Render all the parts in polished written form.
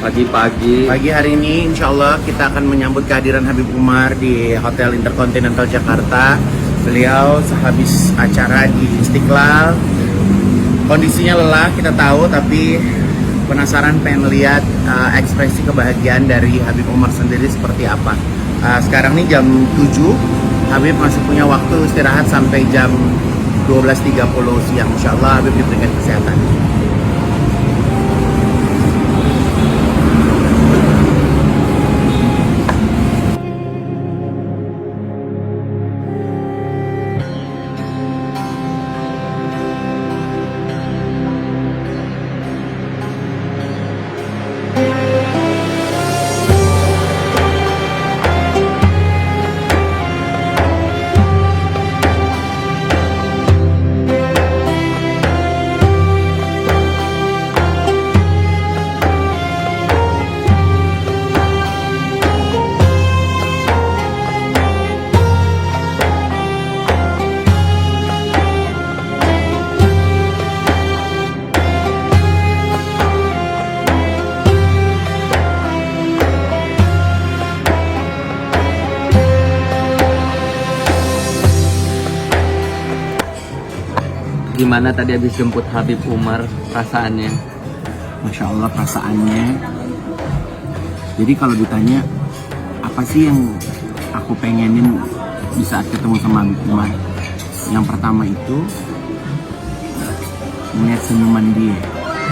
Pagi-pagi. Pagi hari ini insya Allah kita akan menyambut kehadiran Habib Umar di Hotel Intercontinental Jakarta. Beliau sehabis acara di Istiqlal, kondisinya lelah kita tahu, tapi penasaran pengen lihat ekspresi kebahagiaan dari Habib Umar sendiri seperti apa. Sekarang nih jam 7, Habib masih punya waktu istirahat sampai jam 12.30 siang. Insya Allah Habib diberikan kesehatan. Gimana tadi habis jemput Habib Umar perasaannya? Masya Allah perasaannya. Jadi kalau ditanya apa sih yang aku pengenin di saat ketemu sama Habib Umar, yang pertama itu melihat senyuman dia.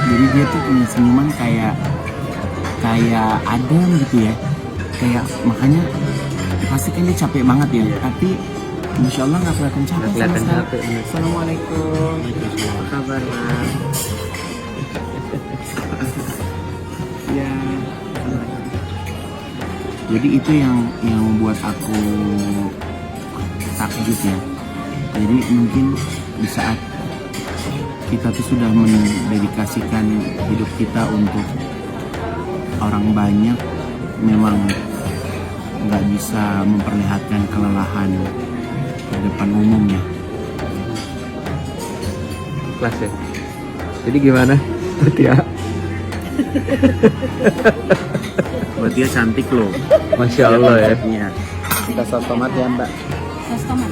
Jadi dia tuh punya senyuman kayak adem gitu ya. Kayak makanya pasti kan dia capek banget ya. Tapi Masya Allah nggak kelihatan capek. Nggak kelihatan capek. Assalamualaikum. Apa kabar, Mas? Ya. Jadi itu yang membuat aku takjub ya. Jadi mungkin di saat kita tuh sudah mendedikasikan hidup kita untuk orang banyak, memang nggak bisa memperlihatkan kelelahan di depan umumnya. Kelas ya. Jadi gimana? Tia? Buat dia cantik loh. Masya Allah ya. Kita saus tomat ya Mbak. Saus tomat.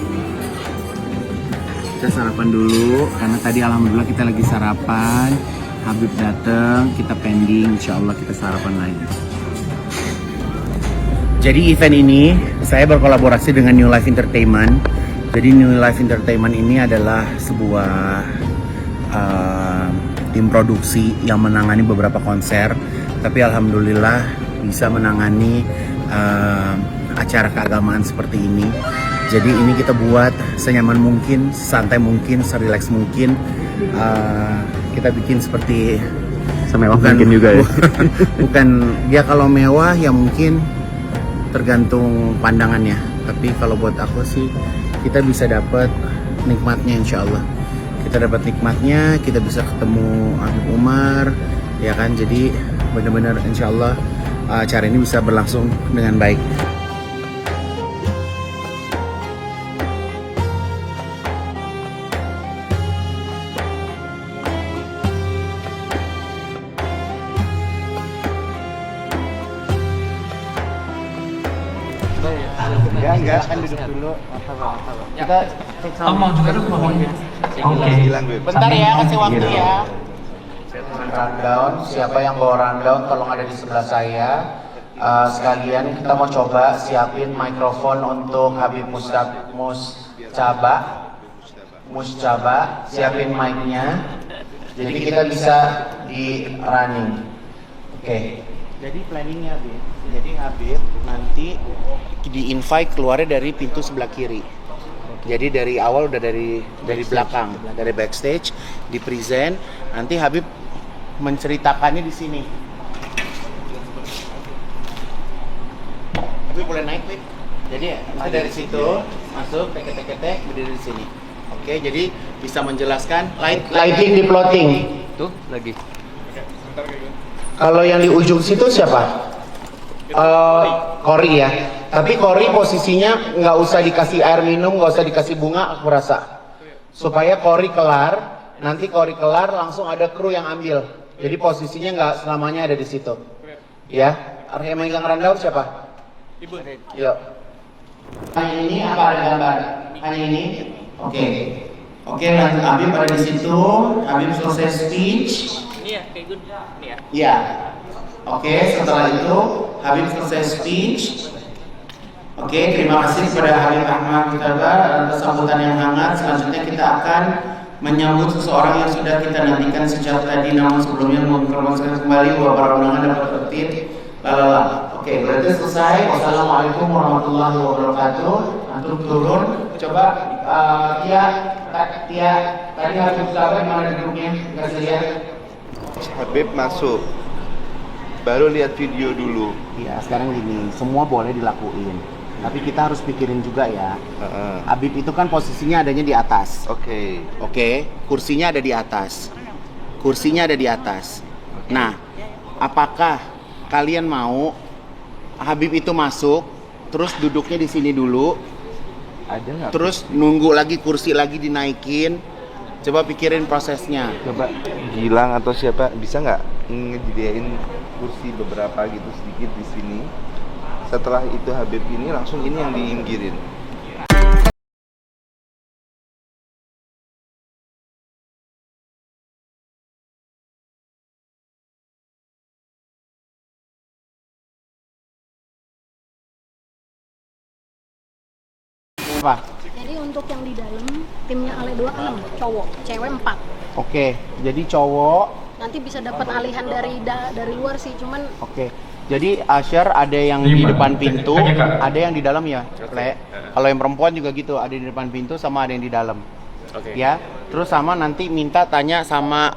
Kita sarapan dulu karena tadi alhamdulillah kita lagi sarapan. Habib datang, kita pending, insya Allah kita sarapan lagi. Jadi event ini saya berkolaborasi dengan New Life Entertainment. Jadi New Life Entertainment ini adalah sebuah tim produksi yang menangani beberapa konser. Tapi alhamdulillah bisa menangani acara keagamaan seperti ini. Jadi ini kita buat senyaman mungkin, santai mungkin, serileks mungkin. Kita bikin seperti Semewah mungkin juga ya. Bukan dia kalau mewah ya mungkin tergantung pandangannya. Tapi kalau buat aku sih kita bisa dapat nikmatnya insya Allah. Kita dapat nikmatnya, kita bisa ketemu Habib Umar, ya kan. Jadi benar-benar insya Allah acara ini bisa berlangsung dengan baik. Ya enggak, kan duduk dulu. Kita mau juga dong ngomongnya. Oke. bentar ya, kasih waktu ya. Rundown, siapa yang bawa rundown tolong ada di sebelah saya. Sekalian kita mau coba siapin mikrofon untuk Habib Muscaba, siapin mic-nya. Jadi kita bisa di running. Oke. Jadi planningnya Habib. Jadi Habib nanti di invite keluarnya dari pintu sebelah kiri. Jadi dari awal udah dari belakang, dari backstage, di present. Nanti Habib menceritakannya di sini. Habib boleh naik, Habib. Jadi nanti dari situ masuk, tek berdiri di sini. Oke, jadi bisa menjelaskan lighting di plotting. Tuh lagi. Kalau yang di ujung situ siapa? Kori ya. Tapi Kori posisinya nggak usah dikasih air minum, nggak usah dikasih bunga, aku rasa. Supaya Kori kelar, nanti Kori kelar langsung ada kru yang ambil. Jadi posisinya nggak selamanya ada di situ. Ya, yang megang randau siapa? Ibu. Yuk. Hanya ini apa ada gambar? Hanya ini? Oke. Oke, lanjut Habib ada di situ. Habib selesai speech. Ini ya, kayak good. Ini ya. Iya. Oke, setelah itu Habib selesai speech. Oke, terima kasih kepada Habib Ahmad Mutabar atas sambutan yang hangat. Selanjutnya kita akan menyambut seseorang yang sudah kita nantikan sejak tadi, namun sebelumnya menginformasikan kembali bahwa para undangan dapat tertib. Lalala. Oke, berarti selesai. Wassalamualaikum warahmatullahi wabarakatuh. Antum turun. Coba Tia, tadi Habib Sabar mana duduknya? Kasih lihat. Habib masuk, baru lihat video dulu. Iya, sekarang gini, semua boleh dilakuin. Tapi kita harus pikirin juga ya. Habib itu kan posisinya adanya di atas. Oke. Oke, kursinya ada di atas. Kursinya ada di atas. Nah, apakah kalian mau Habib itu masuk, terus duduknya di sini dulu, Ada nggak? terus nunggu lagi kursi lagi dinaikin? Coba pikirin prosesnya. Coba Gilang atau siapa bisa nggak ngejadiin kursi beberapa gitu sedikit di sini. Setelah itu Habib ini langsung ini yang diinggirin. Apa? Jadi untuk yang di dalam timnya Ale 2 6 cowok, cewek 4. Oke, jadi cowok. Nanti bisa dapat alihan dari luar sih, cuman Oke. Jadi Asher ada yang di depan pintu, ada yang di dalam ya, Le. Kalau yang perempuan juga gitu, ada di depan pintu sama ada yang di dalam. Oke. Ya. Terus sama nanti minta tanya sama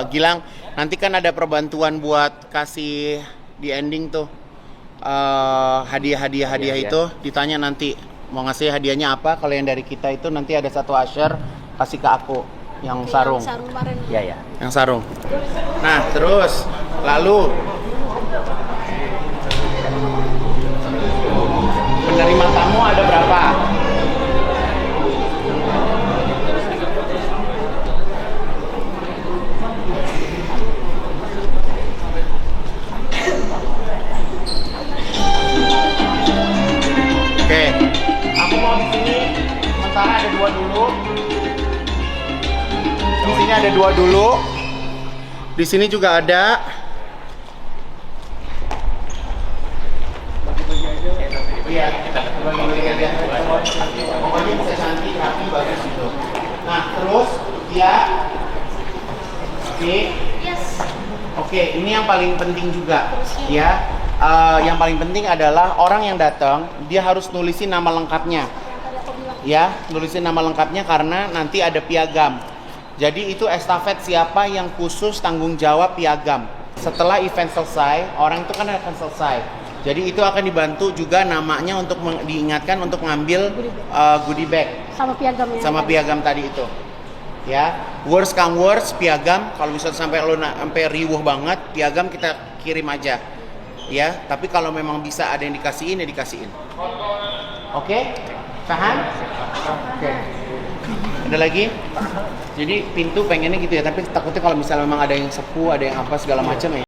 Gilang, nanti kan ada perbantuan buat kasih di ending tuh hadiah Iya, itu, ditanya nanti mau ngasih hadiahnya apa. Kalau yang dari kita itu nanti ada satu Asher kasih ke aku yang sarung. yang sarung kemarin. Iya ya. Yang sarung. Nah, terus lalu penerima tamu ada berapa? Oke, aku mau di sini sementara ada 2 dulu. Di sini ada 2 dulu. Di sini juga ada. Iya, bagi-bagi aja. Pokoknya bisa cantik, rapi, bagus gitu. Nah, terus dia oke. Yes. Oke, ini yang paling penting juga, ya. Yang paling penting adalah orang yang datang dia harus nulisin nama lengkapnya, ya. Nulisin nama lengkapnya karena nanti ada piagam. Jadi itu estafet siapa yang khusus tanggung jawab piagam. Setelah event selesai, orang itu kan akan selesai. Jadi itu akan dibantu juga namanya untuk diingatkan untuk ngambil goodie bag Sama piagamnya. sama piagam tadi itu. Ya, worst come worst piagam kalau misalnya sampai lo sampai riuh banget, piagam kita kirim aja. Ya, tapi kalau memang bisa ada yang dikasihin ya dikasihin. Oke? Paham? Oke. Ada lagi? Jadi pintu pengennya gitu ya, tapi takutnya kalau misalnya memang ada yang sepuh, ada yang apa segala macam ya.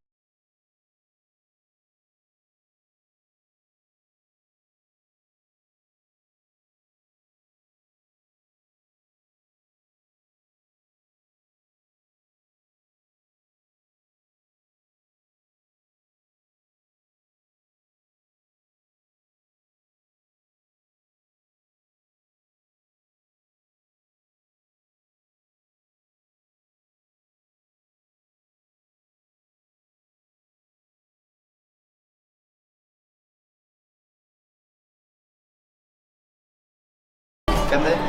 Katanya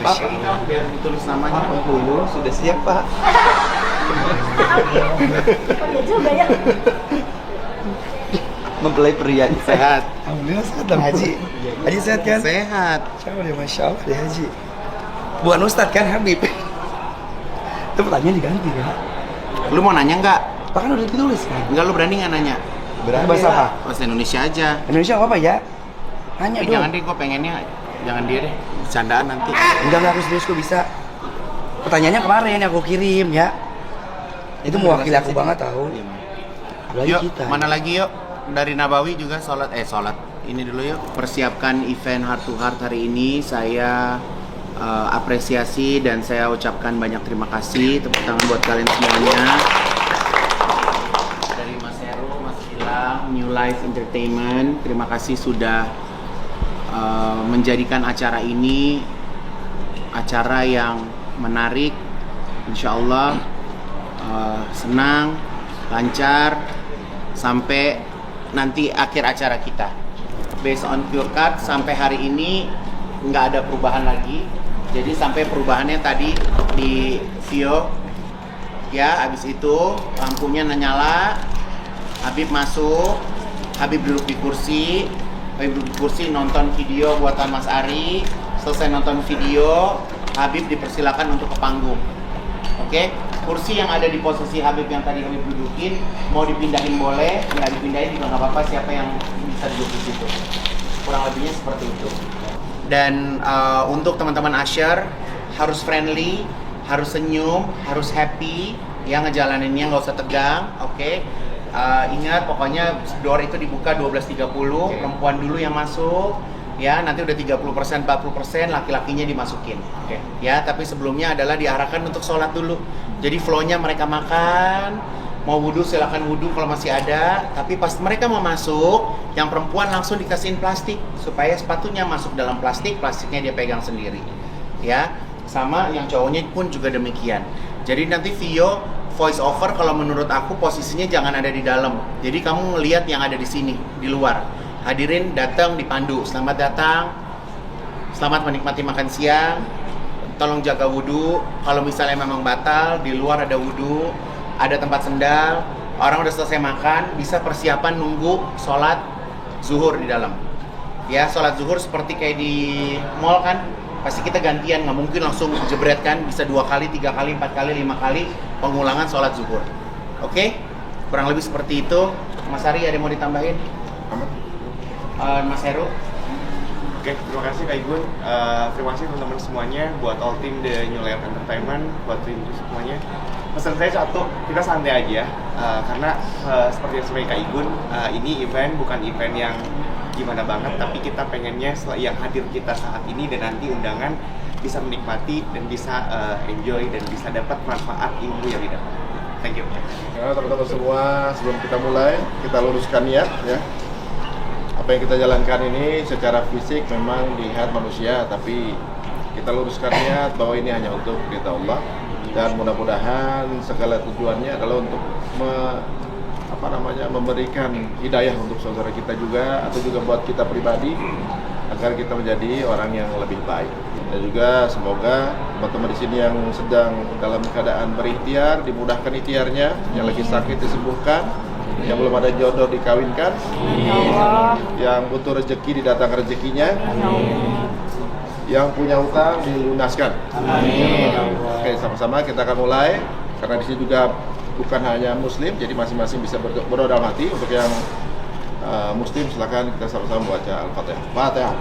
Pak, biar ditulis namanya penghulu. sudah siap Pak. Iya juga ya. Mempelai pria Sehat. Alhamdulillah sehat Bang Haji. Haji sehat kan? Sehat. Alhamdulillah, Masya Allah deh Haji. Bukan Ustadz kan Habib? Itu pertanyaan diganti kan? Lu mau nanya nggak? Bahkan udah ditulis kan? Enggak, lu berani nggak nanya? Berani bahasa apa? Bahasa Indonesia aja. Indonesia apa ya? Nanya Tapi dong. jangan deh, gue pengennya jangan dia deh. Bercandaan nanti. Enggak aku serius kok bisa. Pertanyaannya kemarin yang aku kirim ya. Itu mewakili aku banget tahu. Lagi Yuk, kita. mana lagi yuk? Dari Nabawi juga sholat. Ini dulu yuk. Persiapkan event Heart to Heart hari ini. Saya apresiasi dan saya ucapkan banyak terima kasih. Tepuk tangan buat kalian semuanya. Dari Mas Heru, Mas Gilang, New Life Entertainment. Terima kasih sudah menjadikan acara ini acara yang menarik. Insya Allah senang, lancar sampai nanti akhir acara kita. Based on pure cut sampai hari ini nggak ada perubahan lagi. Jadi sampai perubahannya tadi di Vio, ya. Abis itu lampunya nyala, Habib masuk, Habib duduk di kursi, nonton video buatan Mas Ari. Selesai nonton video, Habib dipersilakan untuk ke panggung. Oke, kursi yang ada di posisi Habib yang tadi Habib dudukin mau dipindahin boleh, nggak dipindahin juga nggak apa-apa. Siapa yang bisa duduk di situ, kurang lebihnya seperti itu. Dan untuk teman-teman Usher harus friendly, harus senyum, harus happy, ya ngejalaninnya nggak usah tegang. Oke. Ingat pokoknya door itu dibuka 12.30, perempuan dulu yang masuk. Ya, nanti udah 30%, 40% laki-lakinya dimasukin. Ya, tapi sebelumnya adalah diarahkan untuk sholat dulu. Jadi flow-nya mereka makan, mau wudhu silakan wudhu kalau masih ada. Tapi pas mereka mau masuk, yang perempuan langsung dikasihin plastik supaya sepatunya masuk dalam plastik, plastiknya dia pegang sendiri. Ya, sama yang cowoknya pun juga demikian. Jadi nanti Vio voice over kalau menurut aku posisinya jangan ada di dalam. Jadi kamu ngelihat yang ada di sini, di luar. Hadirin datang dipandu, selamat datang, selamat menikmati makan siang, tolong jaga wudhu. Kalau misalnya memang batal, di luar ada wudhu, ada tempat sendal. Orang udah selesai makan, bisa persiapan nunggu sholat zuhur di dalam. Ya, sholat zuhur seperti kayak di mall kan, pasti kita gantian, nggak mungkin langsung jebret kan, bisa 2 kali, 3 kali, 4 kali, 5 kali pengulangan sholat zuhur. Oke? Kurang lebih seperti itu. Mas Ari ada yang mau ditambahin? Mas Heru? Oke, terima kasih Kak Igun. Terima kasih teman-teman semuanya, buat all team The New Life Entertainment, buat tim semuanya. Pesan saya satu, kita santai aja, karena seperti yang sebagai Kak Igun, ini event bukan event yang gimana banget, tapi kita pengennya yang hadir kita saat ini dan nanti undangan bisa menikmati dan bisa enjoy dan bisa dapat manfaat ilmu yang didapat. Thank you. Ya, teman-teman semua, sebelum kita mulai, kita luruskan niat ya. Apa yang kita jalankan ini secara fisik memang dilihat manusia, tapi kita luruskan niat bahwa ini hanya untuk kita Allah, dan mudah-mudahan segala tujuannya adalah untuk memberikan hidayah untuk saudara kita juga, atau juga buat kita pribadi agar kita menjadi orang yang lebih baik. Dan juga semoga teman-teman di sini yang sedang dalam keadaan berikhtiar dimudahkan ikhtiarnya, yang lagi sakit disembuhkan, yang belum ada jodoh dikawinkan, yang butuh rezeki didatangkan rezekinya, yang punya utang dilunaskan. Oke, sama-sama kita akan mulai, karena di sini juga bukan hanya Muslim, jadi masing-masing bisa berdoa dalam hati. Untuk yang Muslim silakan kita sama-sama baca Al-Fatihah. Fatihah.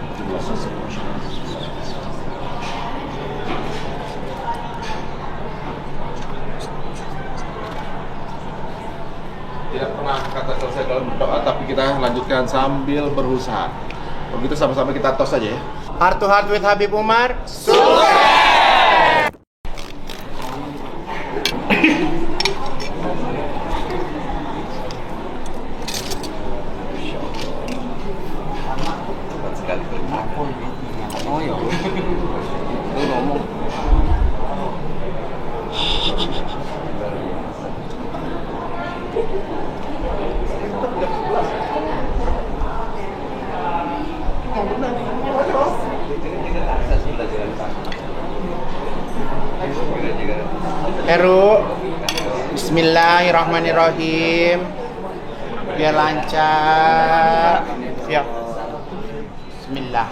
Tidak pernah kata selesai dalam berdoa, tapi kita lanjutkan sambil berusaha. Begitu sama-sama kita tos aja ya. Heart to Heart with Habib Umar. Heru, Bismillahirrahmanirrahim. Biar lancar. Ya. Bismillah.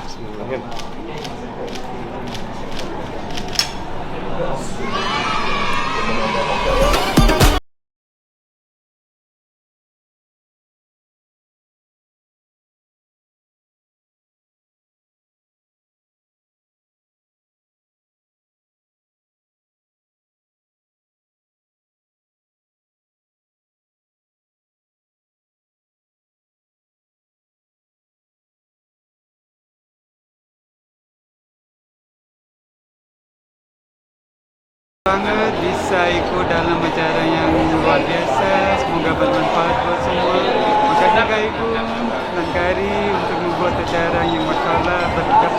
Banget bisa ikut dalam acara yang luar biasa, semoga bermanfaat buat semua. Makasih Kak Igun dan Kari untuk membuat acara yang masalah berkat.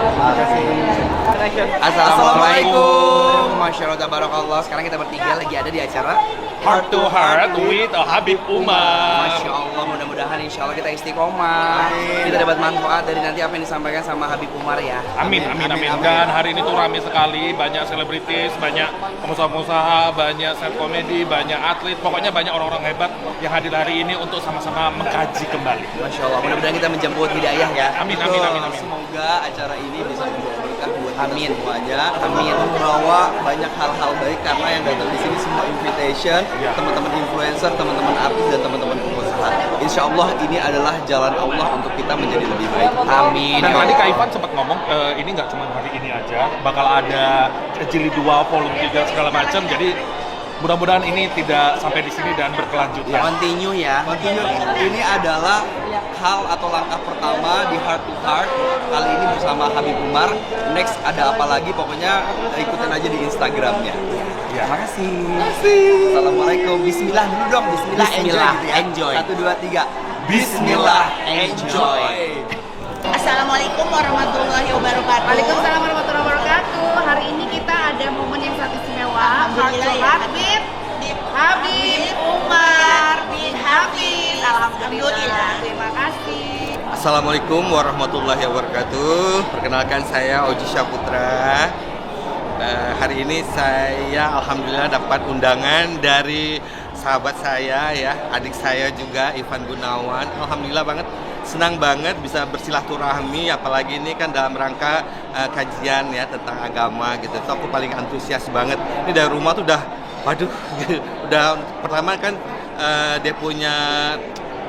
Terima kasih. Assalamualaikum. Masya Allah, tabarakallah. Sekarang kita bertiga lagi ada di acara Heart to Heart with Habib Umar. Masya Allah, mudah-mudahan insya Allah kita istiqomah. Kita dapat manfaat dari nanti apa yang disampaikan sama Habib Umar ya. Amin. Dan hari ini tuh ramai sekali, banyak selebritis, banyak pengusaha-pengusaha, banyak stand komedi, banyak atlet, pokoknya banyak orang-orang hebat yang hadir hari ini untuk sama-sama mengkaji kembali. Masya Allah, mudah-mudahan kita menjemput hidayah ya. Amin. Semoga acara ini bisa membawa berkah buat kita semuanya. Amin. Membawa banyak hal-hal baik karena yang datang di sini semua invitation, teman-teman influencer, teman-teman artis dan teman-teman pengusaha. Insya Allah ini adalah jalan Allah untuk kita menjadi lebih baik. Amin. Dan tadi Kak Ivan sempat ngomong ini nggak cuma hari ini aja, bakal ada jilid 2, volume 3 segala macam. Jadi mudah-mudahan ini tidak sampai di sini dan berkelanjutan. Continue ya. Ini adalah hal atau langkah pertama di Heart to Heart kali ini bersama Habib Umar. Next ada apa lagi? Pokoknya ikutin aja di Instagramnya. Ya. Terima kasih. Assalamualaikum. Bismillah dulu dong. Bismillah enjoy. 1, 2, 3. Bismillah enjoy. Assalamualaikum warahmatullahi wabarakatuh. Waalaikumsalam warahmatullahi wabarakatuh. Hari ini kita ada momen yang sangat istimewa. Alhamdulillah ya. Habib Umar bin Hafiz. Alhamdulillah. Terima kasih. Assalamualaikum warahmatullahi wabarakatuh. Perkenalkan saya Oji Syaputra. Hari ini saya alhamdulillah dapat undangan dari sahabat saya ya, adik saya juga Ivan Gunawan. Alhamdulillah banget, senang banget bisa bersilaturahmi, apalagi ini kan dalam rangka kajian ya tentang agama gitu. Itu aku paling antusias banget. Ini dari rumah tuh udah, waduh, udah pertama kan dia punya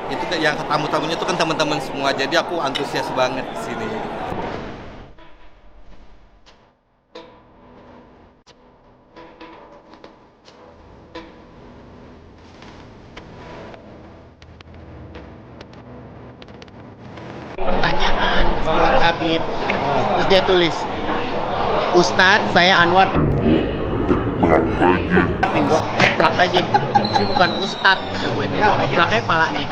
itu yang tamu-tamunya itu kan teman-teman semua. Jadi aku antusias banget di sini. Pertanyaan buat Habib. Terus dia tulis, Ustadz, saya Anwar. Gue plak aja. Ini bukan Ustadz. Plaknya kepalanya.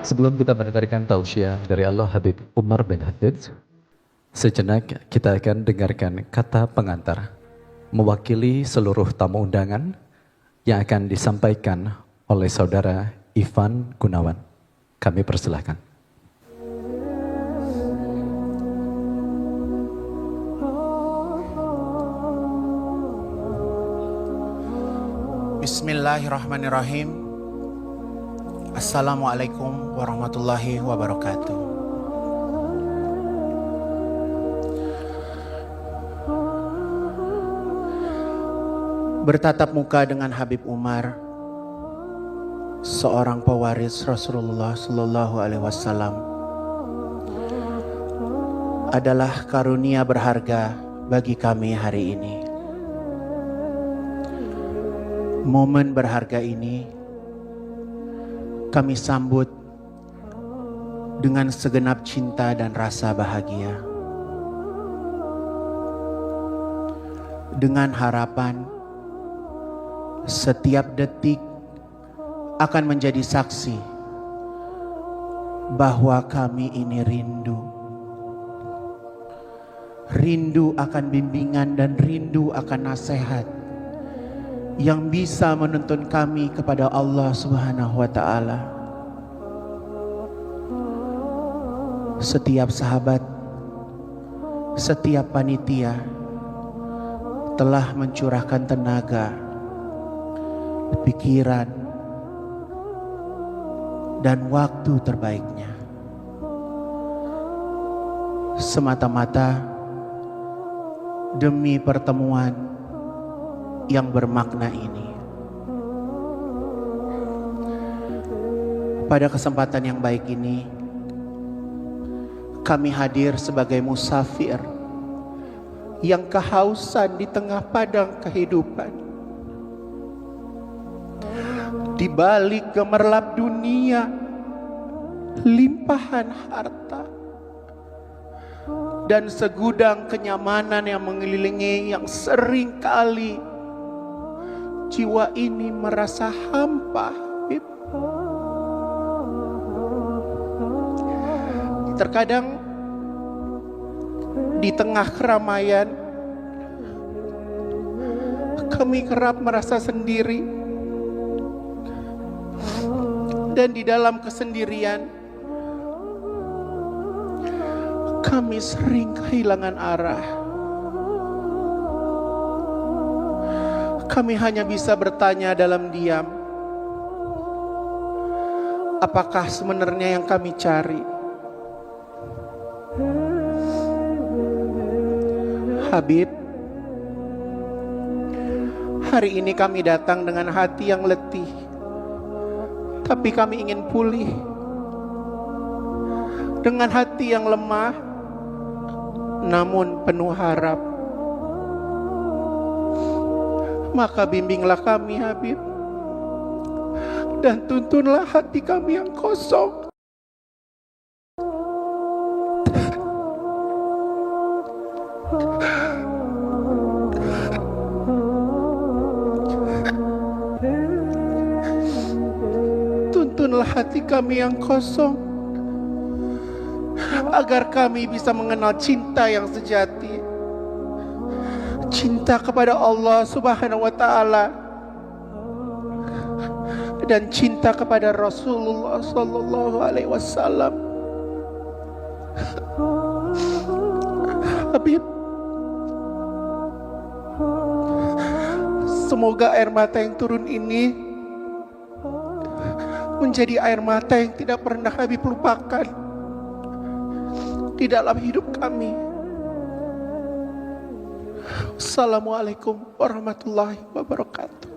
Sebelum kita mendengarkan tausiah dari Allah Habib Umar bin Hafiz, sejenak kita akan dengarkan kata pengantar mewakili seluruh tamu undangan yang akan disampaikan oleh saudara Ivan Gunawan. Kami persilahkan. Bismillahirrahmanirrahim. Assalamualaikum warahmatullahi wabarakatuh. Bertatap muka dengan Habib Umar seorang pewaris Rasulullah Sallallahu Alaihi Wasallam adalah karunia berharga bagi kami hari ini. Momen berharga ini kami sambut dengan segenap cinta dan rasa bahagia, dengan harapan setiap detik akan menjadi saksi bahwa kami ini rindu akan bimbingan dan rindu akan nasihat yang bisa menuntun kami kepada Allah Subhanahu wa Ta'ala. Setiap sahabat, setiap panitia telah mencurahkan tenaga, pikiran, dan waktu terbaiknya semata-mata demi pertemuan yang bermakna ini. Pada kesempatan yang baik ini, kami hadir sebagai musafir yang kehausan di tengah padang kehidupan. Di balik gemerlap dunia, limpahan harta dan segudang kenyamanan yang mengelilingi, yang sering kali jiwa ini merasa hampa. Terkadang di tengah keramaian kami kerap merasa sendiri, dan di dalam kesendirian kami sering kehilangan arah. Kami hanya bisa bertanya dalam diam, apakah sebenarnya yang kami cari? Habib, hari ini kami datang dengan hati yang letih, tapi kami ingin pulih. Dengan hati yang lemah, namun penuh harap. Maka bimbinglah kami, Habib, dan tuntunlah hati kami yang kosong. Tuntunlah hati kami yang kosong, agar kami bisa mengenal cinta yang sejati, cinta kepada Allah Subhanahu wa Ta'ala, dan cinta kepada Rasulullah Sallallahu Alaihi Wasallam. Habib, semoga air mata yang turun ini menjadi air mata yang tidak pernah Habib lupakan di dalam hidup kami. Assalamualaikum warahmatullahi wabarakatuh.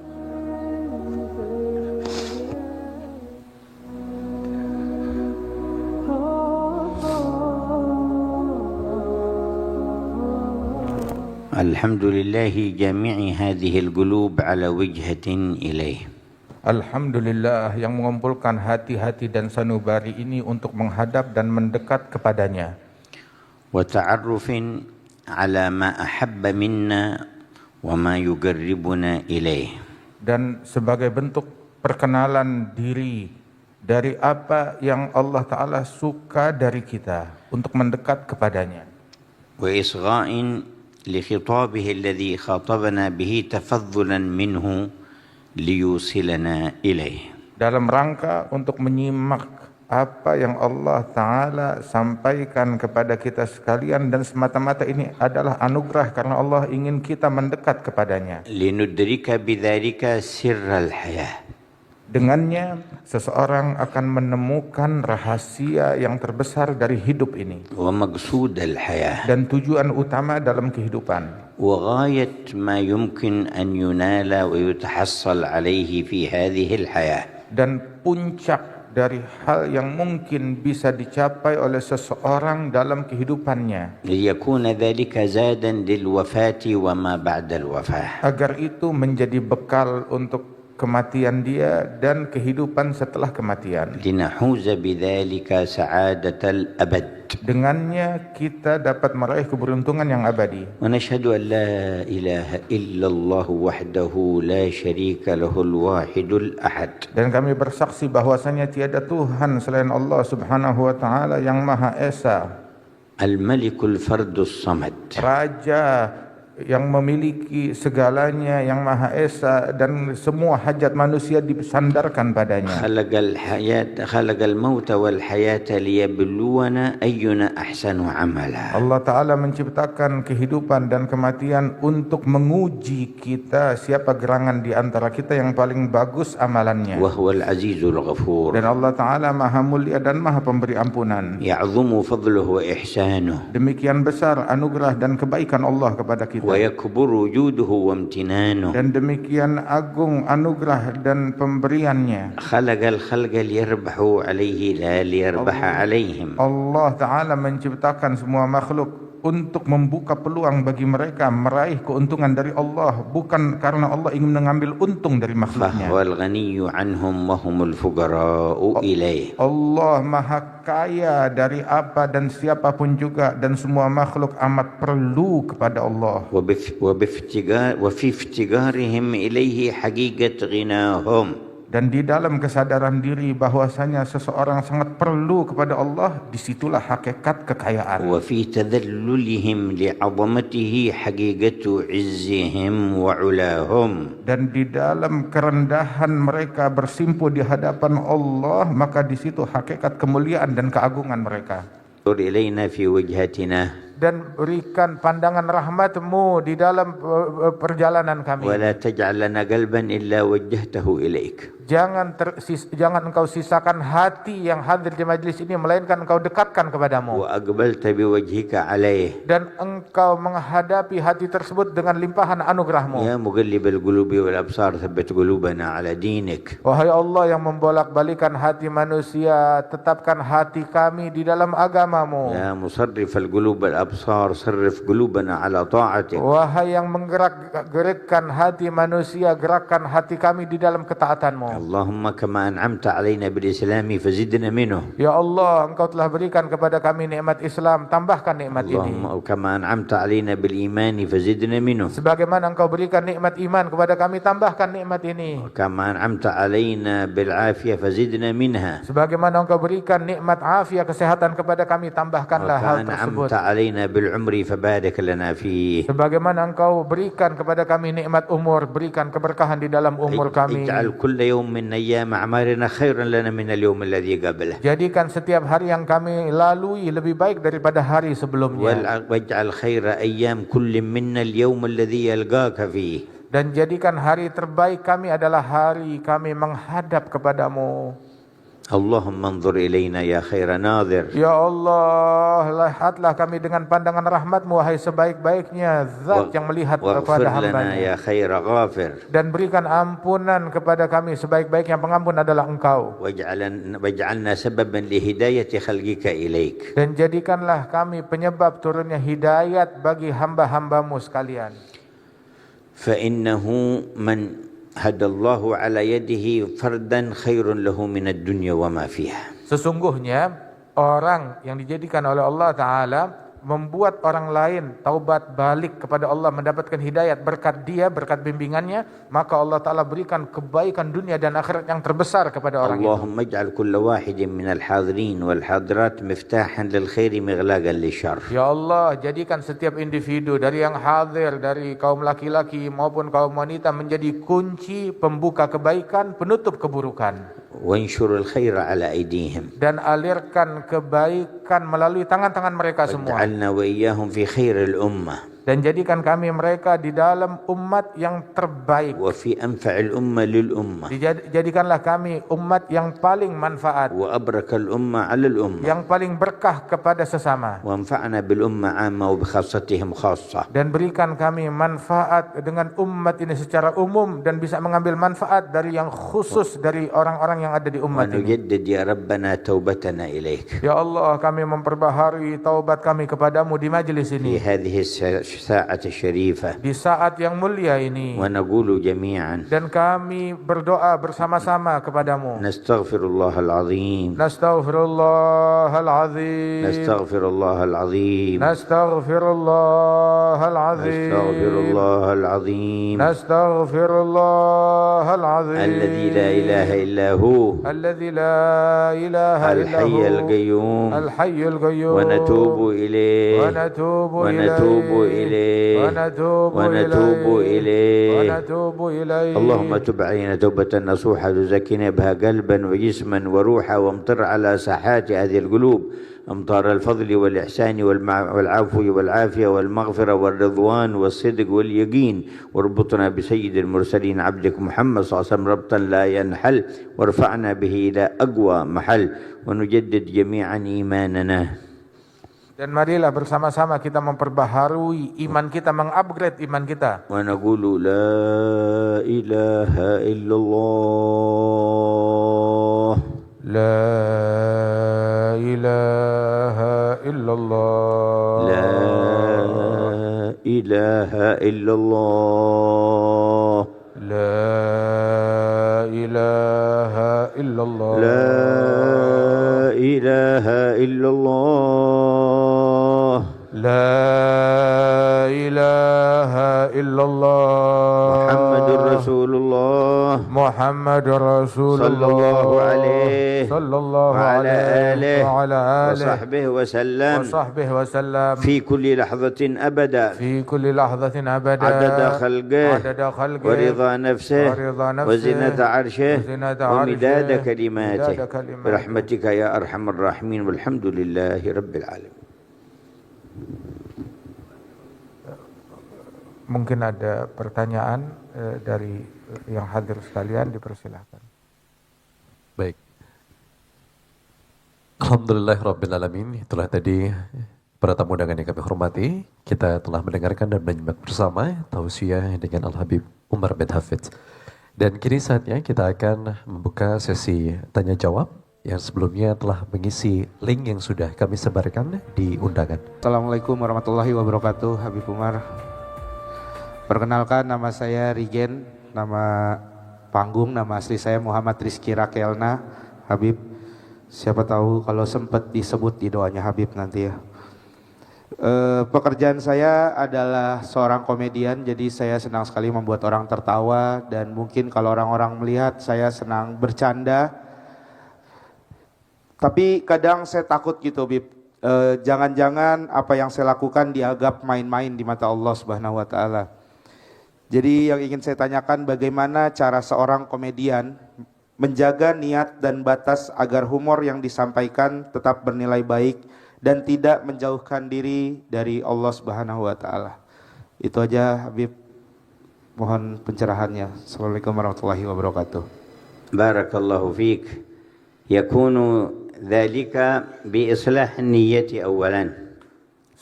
Alhamdulillahi jami'i hadhil qulub ala wijhatin ilaih. Alhamdulillah yang mengumpulkan hati-hati dan sanubari ini untuk menghadap dan mendekat kepadanya. Wa ta'arrufin ala ma ahabba minna wa ma yugarribuna ilaih. Dan sebagai bentuk perkenalan diri dari apa yang Allah Ta'ala suka dari kita untuk mendekat kepadanya. Wa isgha'in لخطابه الذي خاطبنا به تفضلا منه ليوصلنا إليه. Dalam rangka untuk menyimak apa yang Allah Ta'ala sampaikan kepada kita sekalian, dan semata-mata ini adalah anugerah karena Allah ingin kita mendekat kepadanya. لندرك بذلك سر الحياة. Dengannya seseorang akan menemukan rahasia yang terbesar dari hidup ini ومقصود الحياة. dan tujuan utama dalam kehidupan. وغاية ما يمكن أن ينال ويتحصل عليه في هذه الحياة. dan puncak dari hal yang mungkin bisa dicapai oleh seseorang dalam kehidupannya. ليكون ذلك زادا للوفاة وما بعد الوفاة. Agar itu menjadi bekal untuk kematian dia dan kehidupan setelah kematian. لنحوز بذلك سعادة الأبد. Dengannya kita dapat meraih keberuntungan yang abadi. ونشهد أن لا إله إلا الله وحده لا شريك له الواحد الأحد. Dan kami bersaksi bahwasanya tiada Tuhan selain Allah Subhanahu wa taala yang Maha Esa. الملك الفرد الصمد. Raja yang memiliki segalanya, yang Maha Esa, dan semua hajat manusia disandarkan padanya. خلق الموت والحياة ليبلونا أينا أحسن عملا. Allah Ta'ala menciptakan kehidupan dan kematian untuk menguji kita siapa gerangan di antara kita yang paling bagus amalannya. وهو العزيز الغفور. Dan Allah Ta'ala Maha Mulia dan Maha Pemberi ampunan. يعظم فضله وإحسانه. Demikian besar anugerah dan kebaikan Allah kepada kita. ويكبر وجوده وامتنانه. Dan demikian agung anugerah dan pemberiannya. خلق الخلق ليربحوا عليه لا ليربح عليهم. Allah Ta'ala menciptakan semua makhluk untuk membuka peluang bagi mereka meraih keuntungan dari Allah, bukan karena Allah ingin mengambil untung dari makhluknya. فهو الغني عنهم وهم الفقراء إليه. Allah Maha Kaya dari apa dan siapapun juga, dan semua makhluk amat perlu kepada Allah. وفي افتقارهم إليه حقيقة غناهم. Dan di dalam kesadaran diri bahwasanya seseorang sangat perlu kepada Allah, disitulah hakikat kekayaan. وفي تذللهم لعظمته حقيقة عزهم وعلاهم. Dan di dalam kerendahan mereka bersimpuh di hadapan Allah, maka di situ hakikat kemuliaan dan keagungan mereka. انظر إلينا في وجهتنا. Dan berikan pandangan rahmat-Mu di dalam perjalanan kami. ولا تجعل لنا قلبا إلا وجهته إليك. Jangan engkau sisakan hati yang hadir di majlis ini, melainkan engkau dekatkan kepadamu. وأقبلت بوجهك عليه. Dan engkau menghadapi hati tersebut dengan limpahan anugerah-Mu. يا مقلب القلوب والأبصار ثبت قلوبنا على دينك. Wahai Allah yang membolak-balikan hati manusia, tetapkan hati kami di dalam agama-Mu. يا مصرف القلوب والأبصار صرف قلوبنا على طاعتك. Wahai yang menggerakkan hati manusia, gerakkan hati kami di dalam ketaatan-Mu. اللهم كما أنعمت علينا بالإسلام فزدنا منه. Ya Allah, Engkau telah berikan kepada kami nikmat Islam, tambahkan nikmat ini. اللهم كما أنعمت علينا بالإيمان فزدنا منه. Sebagaimana Engkau berikan nikmat iman kepada kami, tambahkan nikmat ini. كما أنعمت علينا بالعافية فزدنا منها. Sebagaimana Engkau berikan nikmat afiat kesehatan kepada kami, tambahkanlah hal tersebut. أنعمت علينا بالعمر فبارك لنا فيه. Sebagaimana Engkau berikan kepada kami nikmat umur, berikan keberkahan di dalam umur kami. اجعل كل يوم من أيام أعمارنا خيرا لنا من اليوم الذي قبله. Jadikan setiap hari yang kami lalui lebih baik daripada hari sebelumnya. واجعل خير أيام كل منا اليوم الذي يلقاك فيه. Dan jadikan hari terbaik kami adalah hari kami menghadap kepadamu. اللهم انظر إلينا يا خير ناظر. Ya Allah, lihatlah kami dengan pandangan rahmat-Mu, wahai sebaik-baiknya zat yang melihat kepada hamba-Nya. يا خير غافر. Dan berikan ampunan kepada kami, sebaik-baiknya pengampun adalah Engkau. واجعلنا سببا لهداية خلقك إليك. Dan jadikanlah kami penyebab turunnya hidayat bagi hamba-hamba-Mu sekalian. فإنه من هدى الله على يده فردا خير له من الدنيا وما فيها. Sesungguhnya orang yang dijadikan oleh Allah Ta'ala membuat orang lain taubat balik kepada Allah, mendapatkan hidayat berkat dia, berkat bimbingannya, maka Allah Ta'ala berikan kebaikan dunia dan akhirat yang terbesar kepada orang itu. اللهم اجعل كل واحد من الحاضرين والحاضرات مفتاحا للخير مغلاقا للشر. Ya Allah, jadikan setiap individu dari yang hadir, dari kaum laki-laki maupun kaum wanita menjadi kunci pembuka kebaikan, penutup keburukan. وانشر الخير على أيديهم. Dan alirkan kebaikan melalui tangan-tangan mereka semua. واجعلنا وإياهم في خير الأمة. Dan jadikan kami mereka di dalam umat yang terbaik. وفي أنفع الأمة للأمة Jadikanlah kami umat yang paling manfaat, وأبرك الأمة على الأمة yang paling berkah kepada sesama. وانفعنا بالأمة عامة وبخاصتهم خاصة. Dan berikan kami manfaat dengan umat ini secara umum, dan bisa mengambil manfaat dari yang khusus dari orang-orang yang ada di umat ini. ونجدد يا ربنا توبتنا إليك Ya Allah, kami memperbaharui taubat kami kepadamu di majlis في ini, هذه الساعة الشريفة di saat yang mulia ini. ونقول جميعا Dan kami berdoa bersama-sama kepadamu. نستغفر الله العظيم Nastaghfirullahal-azim. نستغفر الله العظيم Nastaghfirullahal-azim. نستغفر الله العظيم Nastaghfirullahal-azim. الذي لا إله إلا هو الذي لا إله إلا الحي هو القيوم الحي القيوم. ونتوب إليه ونتوب ونتوب إليه. إليه ونتوب ونتوب إليه ونتوب إليه. اللهم تب علينا توبة نصوحة تزكينا بها قلبا وجسما وروحا، وامطر على ساحات هذه القلوب أمطار الفضل والإحسان والعفو والعافية والمغفرة والرضوان والصدق واليقين، واربطنا بسيد المرسلين عبدك محمد صلى الله عليه وسلم ربطا لا ينحل، وارفعنا به إلى أقوى محل، ونجدد جميعا إيماننا. Dan marilah bersama-sama kita memperbaharui iman kita, mengupgrade iman kita. ونقول لا إله إلا الله La ilaha illallah. لا إله إلا الله La ilaha illallah. لا إله إلا الله La ilaha illallah. محمد رسول الله محمد رسول صلى الله الله عليه صلى الله وعلى عليه آله وعلى آله وصحبه وسلم وصحبه وسلم في كل لحظة أبدا في كل لحظة أبدا عدد خلقه عدد خلقه ورضا نفسه ورضا نفسه وزنة عرشه وزنة ومداد عرشه كلماته ومداد كلماته. برحمتك يا أرحم الراحمين والحمد لله رب العالمين. Mungkin ada pertanyaan dari yang hadir sekalian, dipersilahkan. Baik. Alhamdulillahirrabbilalamin. Itulah tadi para tamu undangan yang kami hormati. Kita telah mendengarkan dan menyimak bersama tausiah dengan Al-Habib Umar bin Hafidz. Dan kini saatnya kita akan membuka sesi tanya jawab yang sebelumnya telah mengisi link yang sudah kami sebarkan di undangan. Assalamualaikum warahmatullahi wabarakatuh. Habib Umar. Perkenalkan, nama saya Rigen, nama panggung, nama asli saya Muhammad Rizky Rakelna. Habib, siapa tahu kalau sempat disebut di doanya Habib nanti ya. Pekerjaan saya adalah seorang komedian, jadi saya senang sekali membuat orang tertawa, dan mungkin kalau orang-orang melihat saya senang bercanda. Tapi kadang saya takut gitu, Habib. Jangan-jangan apa yang saya lakukan dianggap main-main di mata Allah Subhanahu wa taala. Jadi yang ingin saya tanyakan, bagaimana cara seorang komedian menjaga niat dan batas agar humor yang disampaikan tetap bernilai baik dan tidak menjauhkan diri dari Allah Subhanahu wa taala. Itu aja Habib, mohon pencerahannya. Assalamualaikum warahmatullahi wabarakatuh. Barakallahu fiik. Yakunu dzalika bi islah niyyati awalan.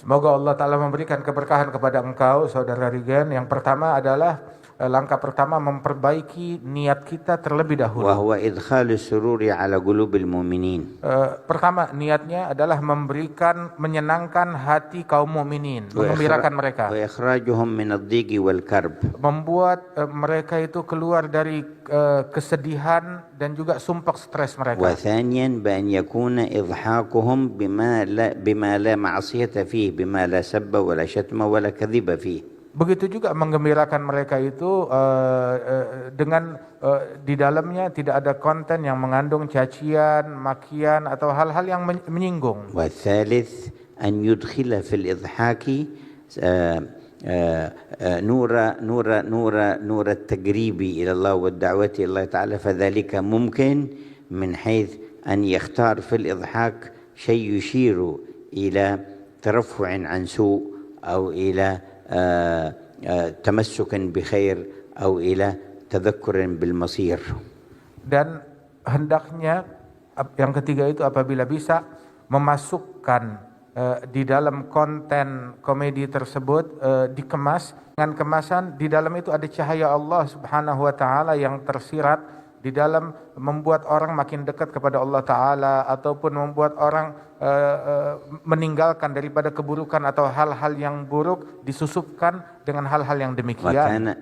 Semoga Allah Ta'ala memberikan keberkahan kepada engkau, Saudara Rigen. Yang pertama adalah, langkah pertama memperbaiki niat kita terlebih dahulu. Wa huwa idkhalus sururi ala qulubil mu'minin. Pertama, niatnya adalah menyenangkan hati kaum mukminin, menggembirakan mereka. Wa ikhrajuhum min ad-dhiqi wal karb. Membuat mereka itu keluar dari kesedihan dan juga sumpah stres mereka. Wa thaniyan bi an yakuna idhaquhum bima la ma'siyata fihi, bima la sabba wa la shatma wa la kadhiba fihi. Begitu juga menggembirakan mereka itu dengan di dalamnya tidak ada konten yang mengandung cacian, makian atau hal-hal yang menyinggung. Wa thalith an yudkhila fil idhaki نور التقريب إلى الله والدعوة إلى الله تعالى، فذلك ممكن من حيث أن يختار في الإضحاك شيء يشير إلى ترفع عن سوء أو إلى تمسك بخير أو إلى تذكر بالمصير. Dan hendaknya yang ketiga itu apabila bisa memasukkan di dalam konten komedi tersebut dikemas dengan kemasan di dalam itu ada cahaya Allah Subhanahu wa taala yang tersirat di dalam membuat orang makin dekat kepada Allah taala ataupun membuat orang meninggalkan daripada keburukan atau hal-hal yang buruk disusupkan dengan hal-hal yang demikian.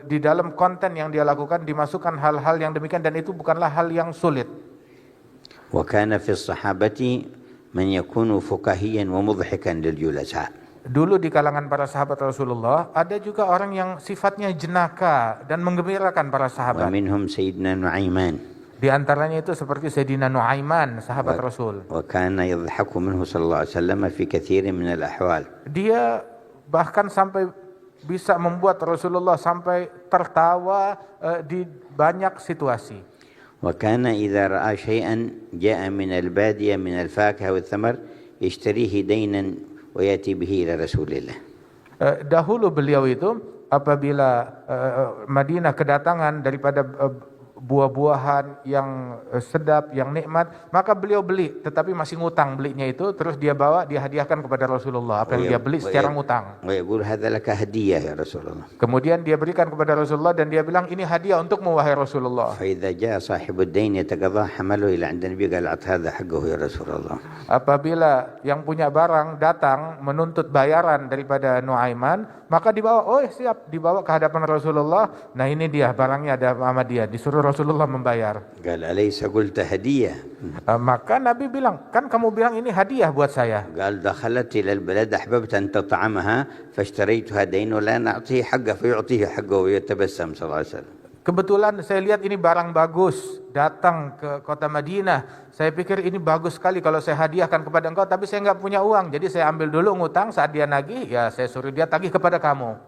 Di dalam konten yang dia lakukan dimasukkan hal-hal yang demikian dan itu bukanlah hal yang sulit. وكان في الصحابة من يكون فكاهيا ومضحكا للجلساء. Dulu di kalangan para sahabat Rasulullah ada juga orang yang sifatnya jenaka dan menggembirakan para sahabat. ومنهم سيدنا نعيمان. Di antaranya itu seperti Sayyidina Nuaiman, sahabat Rasul. وكان يضحك منه صلى الله عليه وسلم في كثير من الأحوال. Dia bahkan sampai bisa membuat Rasulullah sampai tertawa di banyak situasi. وكان إذا رأى شيئا جاء من البادية من الفاكهة والثمر يشتريه دينا ويأتي به إلى رسول الله. Dahulu beliau itu apabila Madinah kedatangan daripada buah-buahan yang sedap, yang nikmat, maka beliau beli, tetapi masih ngutang belinya itu, terus dia bawa, dia hadiahkan kepada Rasulullah apa yang dia beli secara ngutang. Kemudian dia berikan kepada Rasulullah dan dia bilang ini hadiah untukmu wahai Rasulullah. Apabila yang punya barang datang menuntut bayaran daripada Nuaiman, maka dibawa, oh siap, dibawa ke hadapan Rasulullah. Nah ini dia barangnya, ada sama dia, disuruh Rasulullah membayar. Maka Nabi bilang, kan kamu bilang ini hadiah buat saya. Kebetulan saya lihat ini barang bagus, datang ke kota Madinah. Saya pikir ini bagus sekali kalau saya hadiahkan kepada engkau, tapi saya nggak punya uang. Jadi saya ambil dulu ngutang, saat dia nagih, ya saya suruh dia tagih kepada kamu.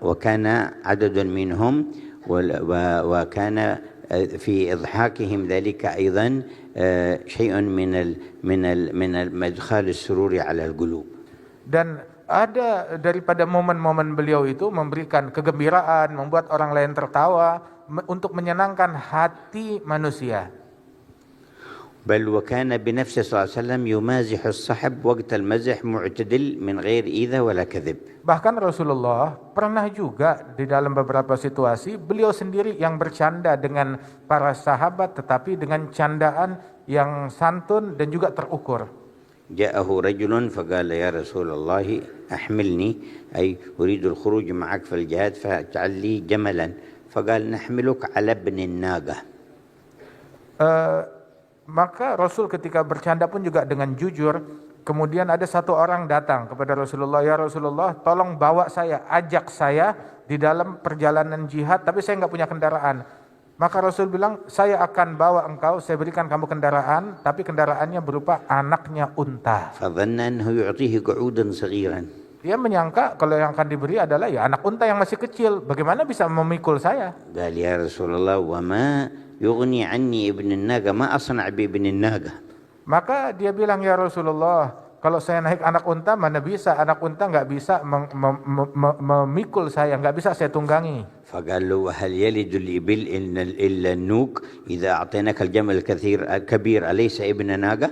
وكان عدد منهم وكان في إضحاكهم ذلك أيضا شيء من المدخال السرور على القلوب. Dan ada daripada momen-momen beliau itu memberikan kegembiraan, membuat orang lain tertawa untuk menyenangkan hati manusia. بل وكان بنفسه صلى الله عليه وسلم يمازح الصحب وقت المزح معتدل من غير إيذاء ولا كذب. Bahkan Rasulullah pernah juga di dalam beberapa situasi beliau sendiri yang bercanda dengan para sahabat tetapi dengan candaan yang santun dan juga terukur. جاءه رجل فقال يا رسول الله أحملني أي أريد الخروج معك في الجهاد فاجعل لي جملا فقال نحملك على ابن الناقة. Maka Rasul ketika bercanda pun juga dengan jujur. Kemudian ada satu orang datang kepada Rasulullah, ya Rasulullah tolong bawa saya, ajak saya di dalam perjalanan jihad, tapi saya nggak punya kendaraan. Maka Rasul bilang, saya akan bawa engkau, saya berikan kamu kendaraan, tapi kendaraannya berupa anaknya unta. Dia menyangka kalau yang akan diberi adalah ya anak unta yang masih kecil, bagaimana bisa memikul saya? Ya Rasulullah, wa ma yughni anni ibn an-naga, ma asna' bi ibn an-naga. Maka dia bilang, ya Rasulullah, kalau saya naik anak unta mana bisa, anak unta nggak bisa memikul saya, nggak bisa saya tunggangi. فقال له وهل يلد الإبل إلا النوق إذا أعطيناك الجمل الكبير أليس ابن ناقة؟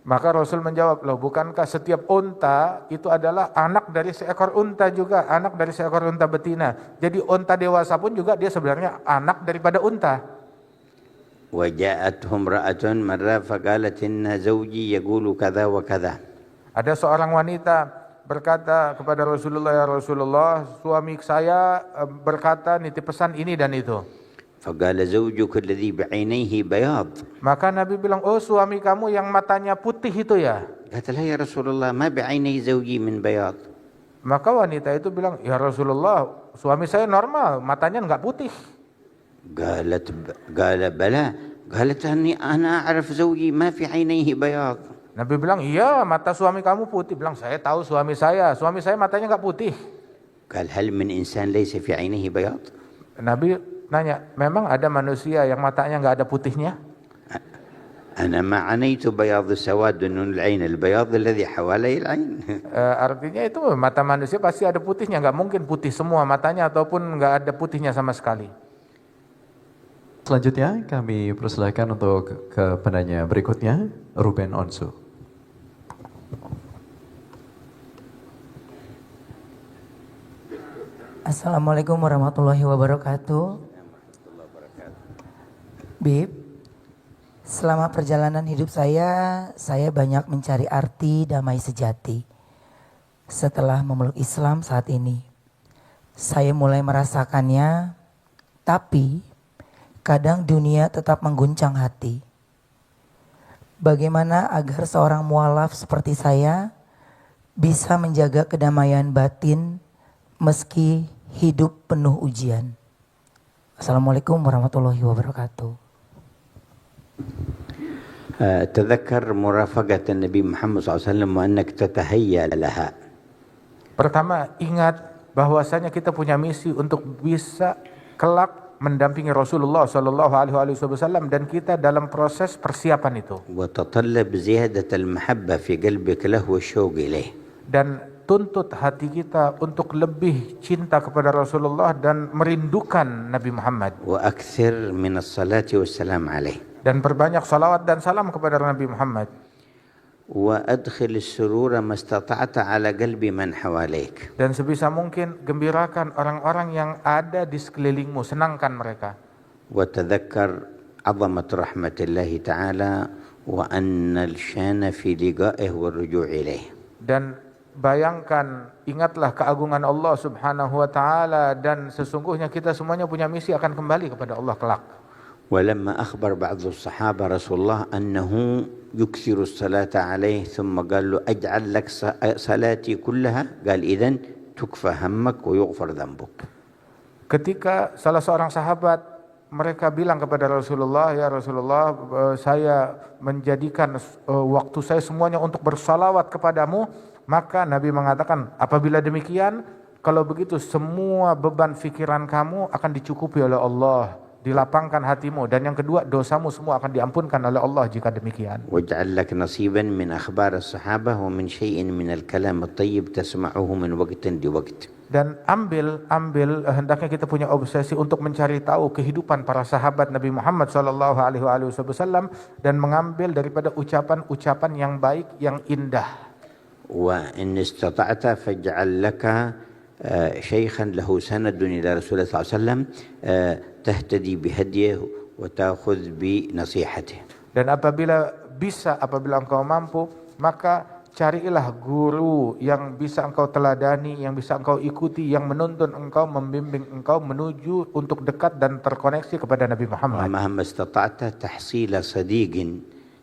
Maka Rasul menjawab, loh bukankah setiap unta itu adalah anak dari seekor unta juga, anak dari seekor unta betina. Jadi unta dewasa pun juga dia sebenarnya anak daripada unta. وجاءتهم امرأة مرة فقالت إن زوجي يقول كذا وكذا. Ada seorang wanita berkata kepada Rasulullah, ya Rasulullah, suami saya berkata nitip pesan ini dan itu. فقال زوجك الذي بعينيه بياض. Maka Nabi bilang, oh suami kamu yang matanya putih itu ya. قالت له يا رسول الله ما بعيني زوجي من بياض. Maka wanita itu bilang, ya Rasulullah, suami saya normal, matanya enggak putih. قال بلى قالت أنا أعرف زوجي ما في عينيه بياض. Nabi bilang, iya mata suami kamu putih. Bilang, saya tahu suami saya matanya enggak putih. قال هل من إنسان ليس في عينيه بياض. Nabi nanya, memang ada manusia yang matanya enggak ada putihnya? أنا ما عنيت بياض السواد نون العين البياض الذي حوالي العين. Artinya itu mata manusia pasti ada putihnya, nggak mungkin putih semua matanya ataupun nggak ada putihnya sama sekali. Selanjutnya kami persilakan untuk ke penanya berikutnya, Ruben Onsu. Assalamualaikum warahmatullahi wabarakatuh. Bib, selama perjalanan hidup saya banyak mencari arti damai sejati. Setelah memeluk Islam saat ini, saya mulai merasakannya, tapi kadang dunia tetap mengguncang hati. Bagaimana agar seorang mualaf seperti saya bisa menjaga kedamaian batin meski hidup penuh ujian? Assalamualaikum warahmatullahi wabarakatuh. تذكر مرافقة النبي محمد صلى الله عليه وسلم وأنك تتهيأ لها. Pertama, ingat bahwasanya kita punya misi untuk bisa kelak mendampingi Rasulullah Shallallahu Alaihi Wasallam dan kita dalam proses persiapan itu. وتطلب زيادة المحبة في قلبك له والشوق إليه. Dan tuntut hati kita untuk lebih cinta kepada Rasulullah dan merindukan Nabi Muhammad. وأكثر من الصلاة والسلام عليه. Dan perbanyak salawat dan salam kepada Nabi Muhammad. وأدخل السرور ما استطعت على قلب من حواليك. Dan sebisa mungkin gembirakan orang-orang yang ada di sekelilingmu, senangkan mereka. وتذكر عظمة رحمة الله تعالى وأن الشان في لقائه والرجوع إليه. Dan bayangkan, ingatlah keagungan Allah Subhanahu wa taala dan sesungguhnya kita semuanya punya misi akan kembali kepada Allah kelak. ولما أخبر بعض الصحابة رسول الله أنه يكثر الصلاة عليه ثم قال له أجعل لك صلاتي كلها قال إذن تكفى همك ويغفر ذنبك. Ketika salah seorang sahabat mereka bilang kepada Rasulullah, ya Rasulullah, saya menjadikan waktu saya semuanya untuk bersalawat kepadamu, maka Nabi mengatakan, apabila demikian, kalau begitu semua beban fikiran kamu akan dicukupi oleh Allah, dilapangkan hatimu, dan yang kedua dosamu semua akan diampunkan oleh Allah jika demikian. واجعل لك نصيبا من أخبار الصحابة ومن شيء من الكلام الطيب تسمعه من وقت لوقت. Dan ambil hendaknya kita punya obsesi untuk mencari tahu kehidupan para sahabat Nabi Muhammad Shallallahu Alaihi Wasallam dan mengambil daripada ucapan-ucapan yang baik, yang indah. وإن استطعت فاجعل لك شيخا له سند إلى رسول الله صلى الله عليه وسلم تهتدي بهديه وتأخذ بنصيحته. Dan apabila engkau mampu, maka carilah guru yang bisa engkau teladani, yang bisa engkau ikuti, yang menuntun engkau, membimbing engkau menuju untuk dekat dan terkoneksi kepada Nabi Muhammad. ومهما استطعت تحصيل صديق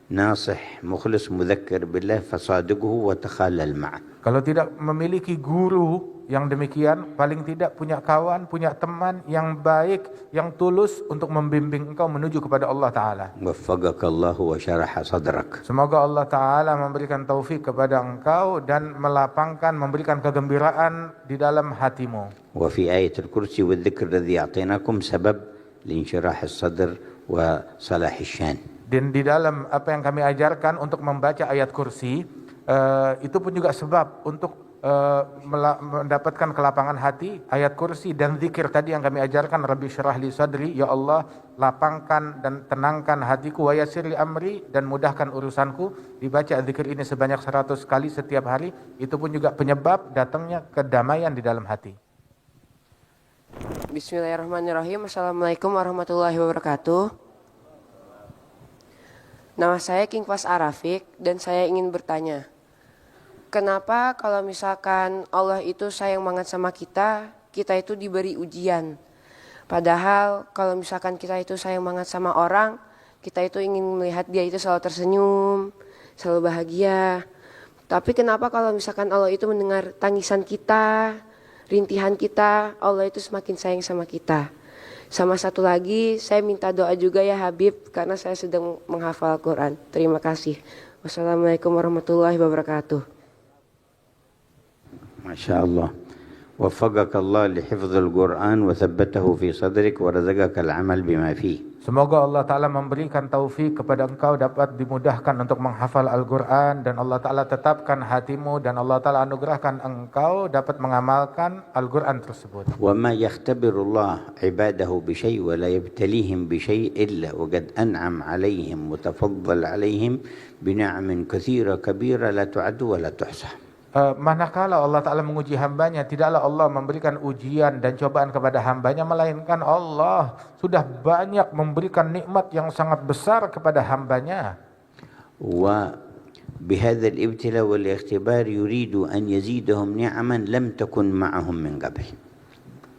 ناصح مخلص مذكر بالله فصادقه وتخلل معه. Kalau tidak memiliki guru yang demikian, paling tidak punya kawan, punya teman yang baik, yang tulus untuk membimbing engkau menuju kepada Allah Ta'ala. وفقك الله وشرح صدرك. Semoga Allah Ta'ala memberikan taufik kepada engkau dan melapangkan, memberikan kegembiraan di dalam hatimu. وفي آية الكرسي والذكر الذي أعطيناكم سبب لانشراح الصدر وصلاح الشان. Dan di dalam apa yang kami ajarkan untuk membaca ayat kursi, itu pun juga sebab untuk mendapatkan kelapangan hati. Ayat kursi dan zikir tadi yang kami ajarkan, Rabbi syrah li sadri, ya Allah lapangkan dan tenangkan hatiku, wa yassir li amri, dan mudahkan urusanku. Dibaca zikir ini sebanyak 100 kali setiap hari, itu pun juga penyebab datangnya kedamaian di dalam hati. Bismillahirrahmanirrahim. Assalamualaikum warahmatullahi wabarakatuh. Nama saya King Fas Arafik dan saya ingin bertanya, kenapa kalau misalkan Allah itu sayang banget sama kita, kita itu diberi ujian? Padahal kalau misalkan kita itu sayang banget sama orang, kita itu ingin melihat dia itu selalu tersenyum, selalu bahagia. Tapi kenapa kalau misalkan Allah itu mendengar tangisan kita, rintihan kita, Allah itu semakin sayang sama kita? Sama satu lagi, saya minta doa juga ya Habib, karena saya sedang menghafal Quran. Terima kasih. Wassalamualaikum warahmatullahi wabarakatuh. Masya Allah. وفقك الله لحفظ القرآن وثبته في صدرك ورزقك العمل بما فيه. Semoga Allah Ta'ala memberikan taufik kepada engkau dapat dimudahkan untuk menghafal Al-Quran, dan Allah Ta'ala tetapkan hatimu, dan Allah Ta'ala anugerahkan engkau dapat mengamalkan Al-Quran tersebut. وما يختبر الله عباده بشيء ولا يبتليهم بشيء إلا وقد أنعم عليهم وتفضل عليهم بنعم كثيرة كبيرة لا تعد ولا تحصى. Manakala Allah Ta'ala menguji hambanya, tidaklah Allah memberikan ujian dan cobaan kepada hambanya, melainkan Allah sudah banyak memberikan nikmat yang sangat besar kepada hambanya. وبهذا الابتلاء والاختبار يريد أن يزيدهم نعما لم تكن معهم من قبل.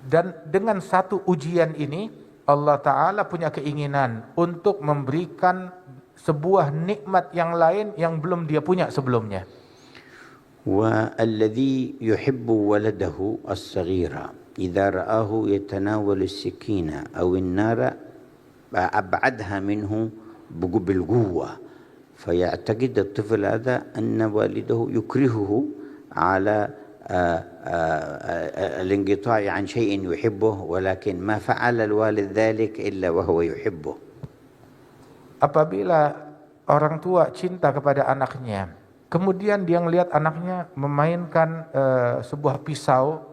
Dan dengan satu ujian ini, Allah Ta'ala punya keinginan untuk memberikan sebuah nikmat yang lain yang belum dia punya sebelumnya. والذي يحب ولده الصغير إذا رآه يتناول السكينة أو النار أبعدها منه بالقوة، فيعتقد الطفل هذا أن والده يكرهه على الانقطاع عن شيء يحبه، ولكن ما فعل الوالد ذلك إلا وهو يحبه. Apabila orang tua cinta kepada anaknya, kemudian dia melihat anaknya memainkan sebuah pisau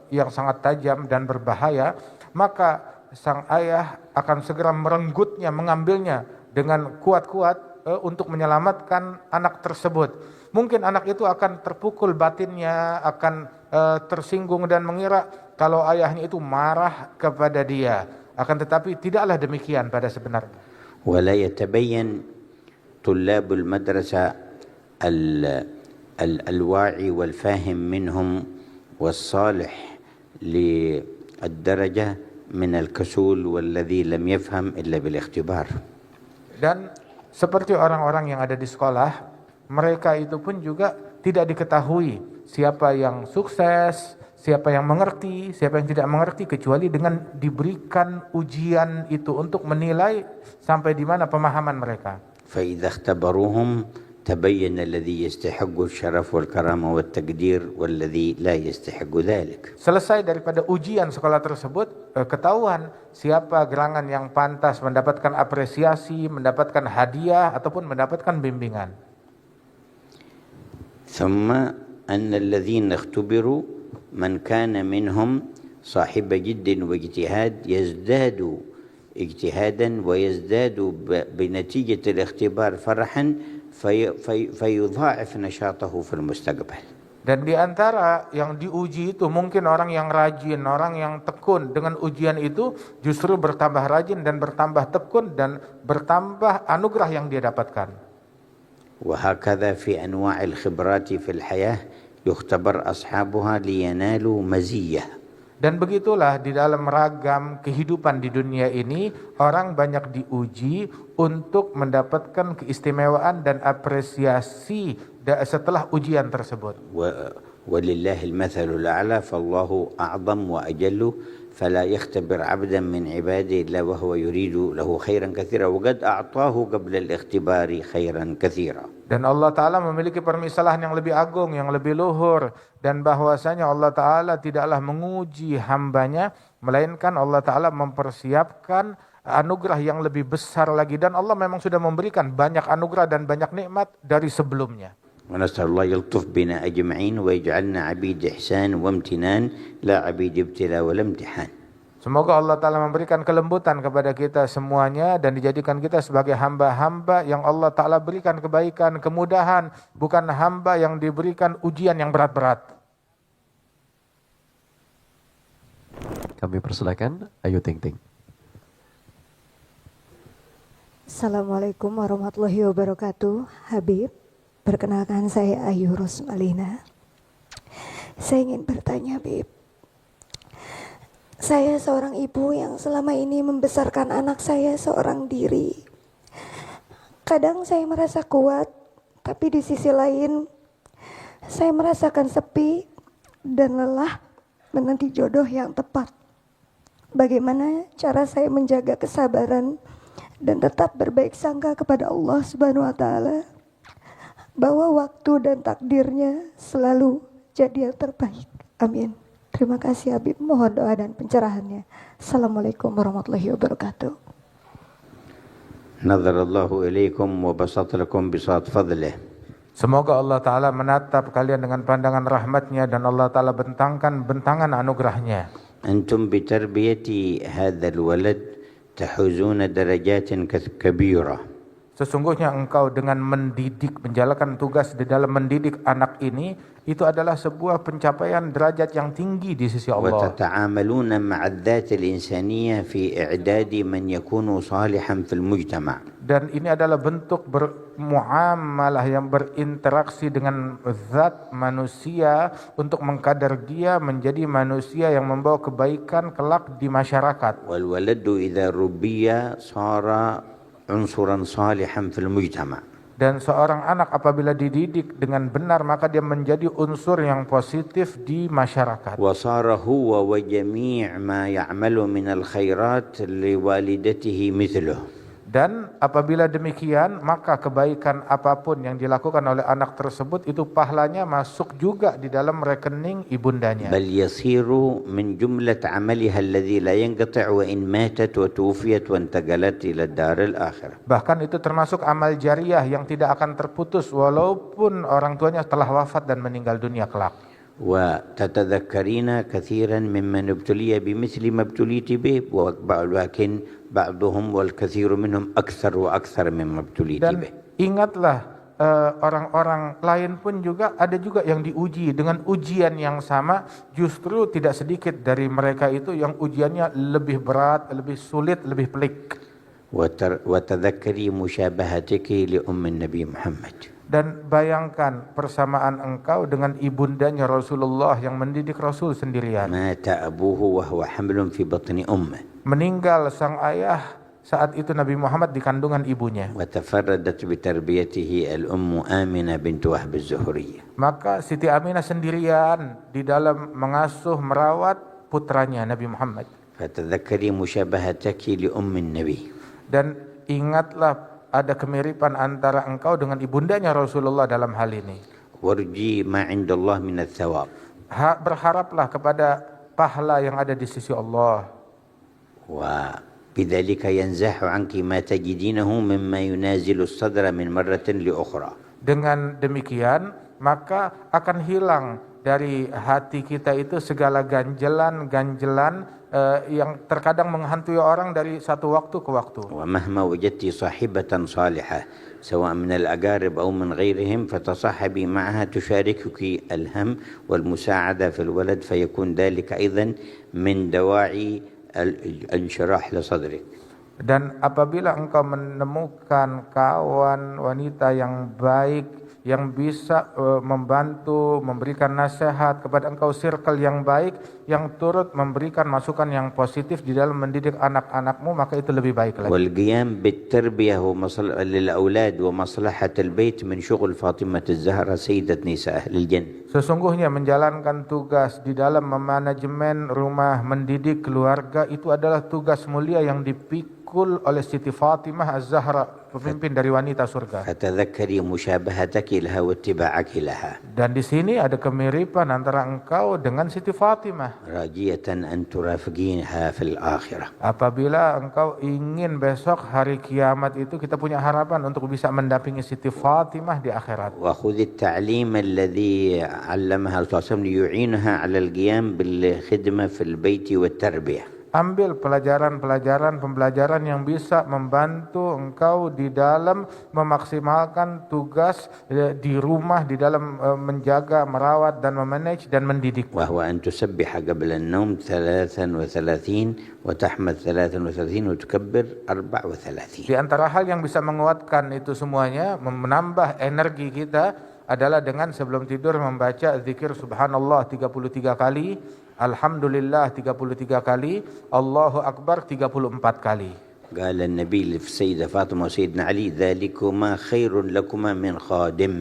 yang sangat tajam dan berbahaya, maka sang ayah akan segera merenggutnya, mengambilnya dengan kuat-kuat untuk menyelamatkan anak tersebut. Mungkin anak itu akan terpukul batinnya, akan tersinggung dan mengira kalau ayahnya itu marah kepada dia. Akan tetapi tidaklah demikian pada sebenarnya. ولا يتبين طلاب المدرسة الواعي والفاهم منهم والصالح للدرجة من الكسول والذي لم يفهم إلا بالاختبار. Dan seperti orang-orang yang ada di sekolah, mereka itu pun juga tidak diketahui siapa yang sukses, siapa yang mengerti, siapa yang tidak mengerti, kecuali dengan diberikan ujian itu untuk menilai sampai di mana pemahaman mereka. فإذا اختبروهم تبين الذي يستحق الشرف والكرامة والتقدير والذي لا يستحق ذلك. Selesai daripada ujian sekolah tersebut, ketahuan siapa gerangan yang pantas mendapatkan apresiasi, mendapatkan hadiah ataupun mendapatkan bimbingan. ثم أن الذين اختبروا من كان منهم صاحب جد واجتهاد يزداد اجتهادا ويزداد بنتيجة الاختبار فرحا فيضاعف نشاطه في المستقبل. Dan di antara yang diuji itu mungkin orang yang rajin, orang yang tekun, dengan ujian itu justru bertambah rajin dan bertambah tekun dan bertambah anugerah yang dia dapatkan. وهكذا في أنواع الخبرات في الحياة يختبر أصحابها لينالوا مزية. Dan begitulah di dalam ragam kehidupan di dunia ini, orang banyak diuji untuk mendapatkan keistimewaan dan apresiasi setelah ujian tersebut. ولله المثل الأعلى فالله أعظم وأجل فلا يختبر عبدا من عباده إلا وهو يريد له خيرا كثيرا وقد أعطاه قبل الاختبار خيرا كثيرا. Dan Allah Ta'ala memiliki permisalan yang lebih agung, yang lebih luhur, dan bahwasanya Allah Ta'ala tidaklah menguji hambanya, melainkan Allah Ta'ala mempersiapkan anugerah yang lebih besar lagi, dan Allah memang sudah memberikan banyak anugerah dan banyak nikmat dari sebelumnya. ونسأل الله يلطف بنا أجمعين ويجعلنا عبيد إحسان وامتنان لا عبيد ابتلاء ولا امتحان. Semoga Allah Ta'ala memberikan kelembutan kepada kita semuanya dan dijadikan kita sebagai hamba-hamba yang Allah Ta'ala berikan kebaikan, kemudahan, bukan hamba yang diberikan ujian yang berat-berat. Kami persilakan Ayu Ting Ting. Assalamualaikum warahmatullahi wabarakatuh. Habib, perkenalkan saya Ayu Rosmalina. Saya ingin bertanya, Habib. Saya seorang ibu yang selama ini membesarkan anak saya seorang diri. Kadang saya merasa kuat, tapi di sisi lain saya merasakan sepi dan lelah menanti jodoh yang tepat. Bagaimana cara saya menjaga kesabaran dan tetap berbaik sangka kepada Allah Subhanahu wa taala bahwa waktu dan takdirnya selalu jadi yang terbaik. Amin. Terima kasih Habib, mohon doa dan pencerahannya. Assalamualaikum warahmatullahi wabarakatuh. نظر الله إليكم وبسط لكم بساط فضله. Semoga Allah Ta'ala menatap kalian dengan pandangan rahmatnya dan Allah Ta'ala bentangkan bentangan anugerahnya. أنتم بتربية هذا الولد تحوزون درجات كبيرة. Sesungguhnya engkau dengan mendidik, menjalankan tugas di dalam mendidik anak ini, itu adalah sebuah pencapaian derajat yang tinggi di sisi Allah. وتتعاملون مع الذات الإنسانية في إعداد من يكون صالحا في المجتمع. Dan ini adalah bentuk bermuamalah yang berinteraksi dengan zat manusia untuk mengkadar dia menjadi manusia yang membawa kebaikan kelak di masyarakat. والولد إذا ربي صار عنصرا صالحا في المجتمع. Dan seorang anak apabila dididik dengan benar maka dia menjadi unsur yang positif di masyarakat. وصار هو وجميع ما يعمل من الخيرات لوالدته مثله. Dan apabila demikian maka kebaikan apapun yang dilakukan oleh anak tersebut itu pahalanya masuk juga di dalam rekening ibundanya. بل يصير من جملة عملها الذي لا ينقطع وإن ماتت وتوفيت وانتقلت إلى الدار الآخرة. Bahkan itu termasuk amal jariah yang tidak akan terputus walaupun orang tuanya telah wafat dan meninggal dunia kelak. وتتذكرين كثيرا ممن ابتلي بمثل ما ابتليت به ولكن بعضهم والكثير منهم أكثر وأكثر مما ابتليت به. Ingatlah orang-orang lain pun juga ada juga yang diuji dengan ujian yang sama, justru tidak sedikit dari mereka itu yang ujiannya lebih berat, lebih sulit, lebih pelik. وتذكري مشابهتك لأم النبي محمد. Dan bayangkan persamaan engkau dengan ibundanya Rasulullah yang mendidik Rasul sendirian. مات أبوه وهو حمل في بطن أمه. Meninggal sang ayah saat itu Nabi Muhammad di kandungan ibunya. وتفردت بتربيته الأم آمنة بنت وهب الزهرية. Maka Siti Aminah sendirian di dalam mengasuh merawat putranya Nabi Muhammad. فتذكري مشابهتك لأم النبي. Dan ingatlah ada kemiripan antara engkau dengan ibundanya Rasulullah dalam hal ini. وارجي ما عند الله من الثواب. Berharaplah kepada pahala yang ada di sisi Allah. وبذلك ينزاح عنك ما تجدينه مما ينازل الصدر من مرة لأخرى. Dengan demikian maka akan hilang dari hati kita itu segala ganjelan-ganjelan yang terkadang menghantui orang dari satu waktu ke waktu. ومهما وجدت صاحبة صالحة سواء من الأقارب أو من غيرهم فتصاحبي معها تشاركك الهم والمساعدة في الولد فيكون ذلك أيضا من دواعي الانشراح لصدرك. Dan apabila engkau menemukan kawan wanita yang baik yang bisa membantu, memberikan nasihat kepada engkau, circle yang baik yang turut memberikan masukan yang positif di dalam mendidik anak-anakmu, maka itu lebih baik lagi. والقيام بالتربية للأولاد ومصلحة البيت من شغل فاطمة الزهرا سيدة نساء أهل الجنة. Sesungguhnya menjalankan tugas di dalam memanajemen rumah, mendidik keluarga itu adalah tugas mulia yang dipikul oleh Siti Fatimah Az-Zahra, pemimpin dari wanita surga. فتذكري مشابهتك لها واتباعك لها. Dan di sini ada kemiripan antara engkau dengan Siti Fatimah. راجية أن ترافقينها في الآخرة. Apabila engkau ingin besok hari kiamat itu kita punya harapan untuk bisa mendampingi Siti Fatimah di akhirat. وخذ التعليم الذي علمها الرسول صلى الله عليه وسلم ليعينها على القيام بالخدمة في البيت والتربية. Ambil pembelajaran yang bisa membantu engkau di dalam memaksimalkan tugas di rumah, di dalam menjaga, merawat dan memanage dan mendidik. وهو أن تسبح قبل النوم 33 وتحمد 33 وتكبر 34. Di antara hal yang bisa menguatkan itu semuanya, menambah energi kita adalah dengan sebelum tidur membaca zikir subhanallah 33 kali, alhamdulillah 33 kali, Allahu Akbar 34 kali. قال النبي للسيدة فاطمة وسيدنا علي ذلكما خير لكما من خادم.